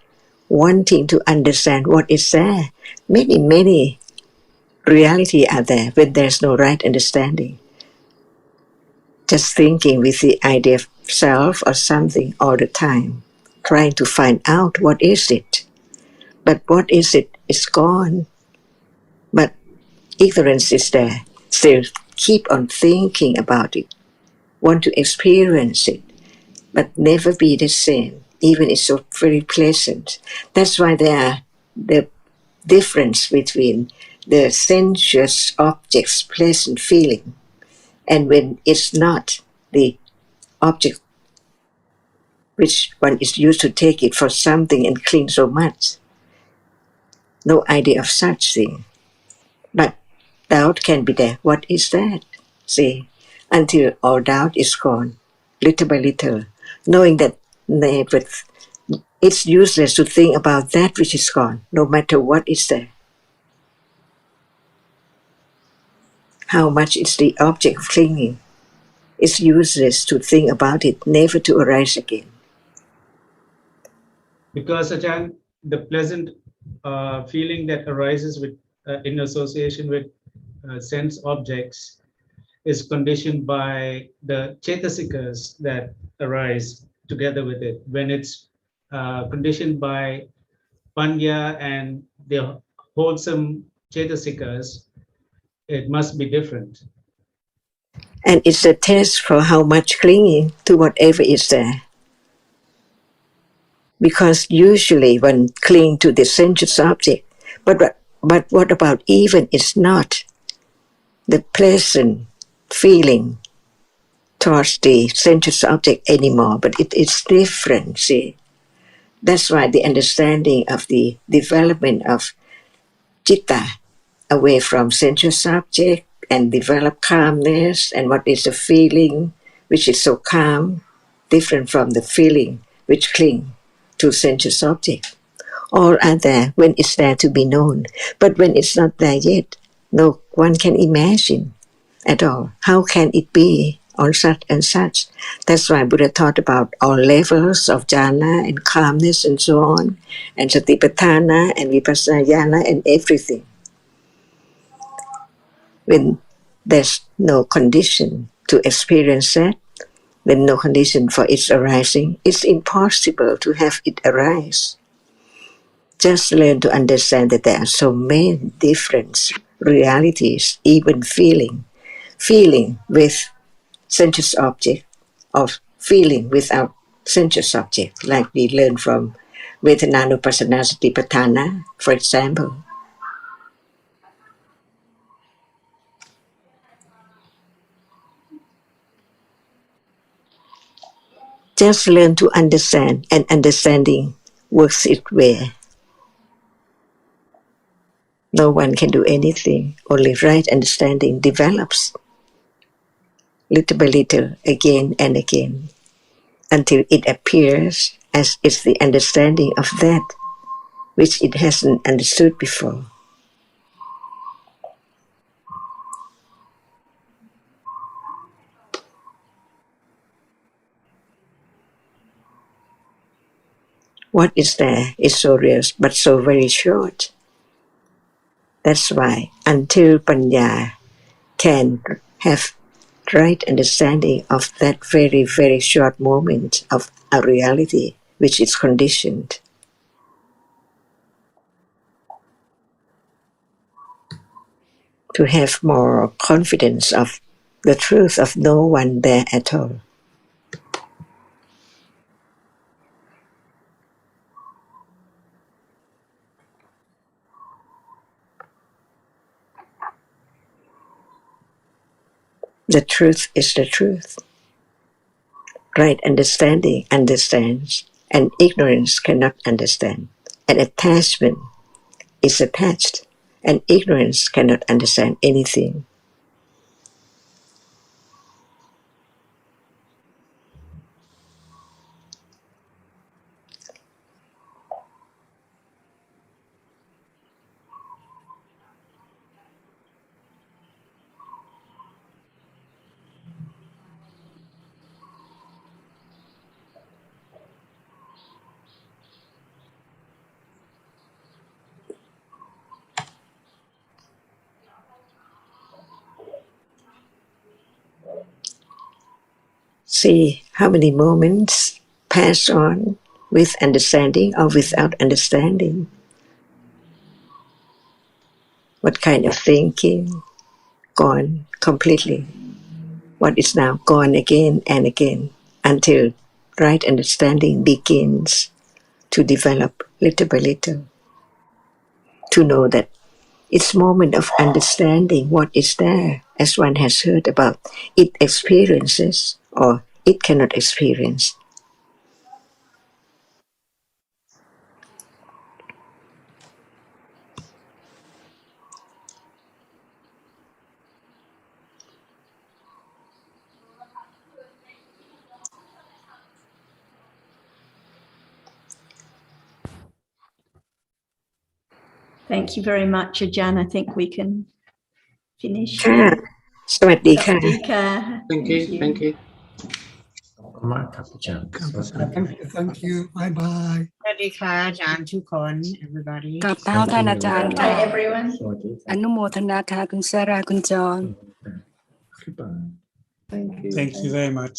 wanting to understand what is there. Many reality are there when there's no right understanding. Just thinking with the idea of self or something all the time, trying to find out what is it. But what is it is gone. But ignorance is there. Still keep on thinking about it, want to experience it, but never be the same, even it's so very pleasant. That's why there are the difference between the sensuous object's pleasant feeling and when it's not the object which one is used to take it for something and cling so much. No idea of such thing. But doubt can be there. What is that? See, until all doubt is gone, little by little, knowing that never, it's useless to think about that which is gone, no matter what is there. How much is the object of clinging? It's useless to think about it, never to arise again. Because Ajahn, the pleasant feeling that arises with in association with sense objects is conditioned by the chetasikas that arise together with it. When it's conditioned by panya and the wholesome chetasikas, it must be different. And it's a test for how much clinging to whatever is there. Because usually one cling to the sensuous object, but what about even it's not the pleasant feeling towards the sensuous object anymore, but it is different, see. That's why the understanding of the development of citta away from sensuous object and develop calmness and what is the feeling which is so calm, different from the feeling which cling to sensuous object. All are there when it's there to be known, but when it's not there yet, no one can imagine at all. How can it be on such and such? That's why Buddha taught about all levels of jhana and calmness and so on, and satipatthana and vipassana jhana and everything. When there's no condition to experience that, when no condition for its arising, it's impossible to have it arise. Just learn to understand that there are so many different realities, even feeling with sensuous object, of feeling without sensuous object, like we learn from Vedanānupassana Satipatthana, for example. Just learn to understand, and understanding works its way. No one can do anything, only right understanding develops little by little, again and again, until it appears as it's the understanding of that which it hasn't understood before. What is there is so real, but so very short. That's why until Panya can have right understanding of that very, very short moment of a reality which is conditioned, to have more confidence of the truth of no one there at all. The truth is the truth. Right understanding understands, and ignorance cannot understand. And attachment is attached, and ignorance cannot understand anything. See how many moments pass on with understanding or without understanding. What kind of thinking gone completely. What is now gone again and again until right understanding begins to develop little by little. To know that it's moment of understanding what is there, as one has heard about. It experiences or it cannot experience. Thank you very much, Ajahn. I think we can finish ค่ะ here. สวัสดีค่ะ Sawadika. Thank you. Thank you. ขอบคุณมากครับอาจารย์ Thank you. Bye bye. สวัสดีค่ะอาจารย์ทุกคน everybody กราบเท้าท่านอาจารย์ Bye, ค่ะ everyone. สวัสดีค อ รับ นุโมทนาค่ะคุณสาราคุณจร Thank you very much.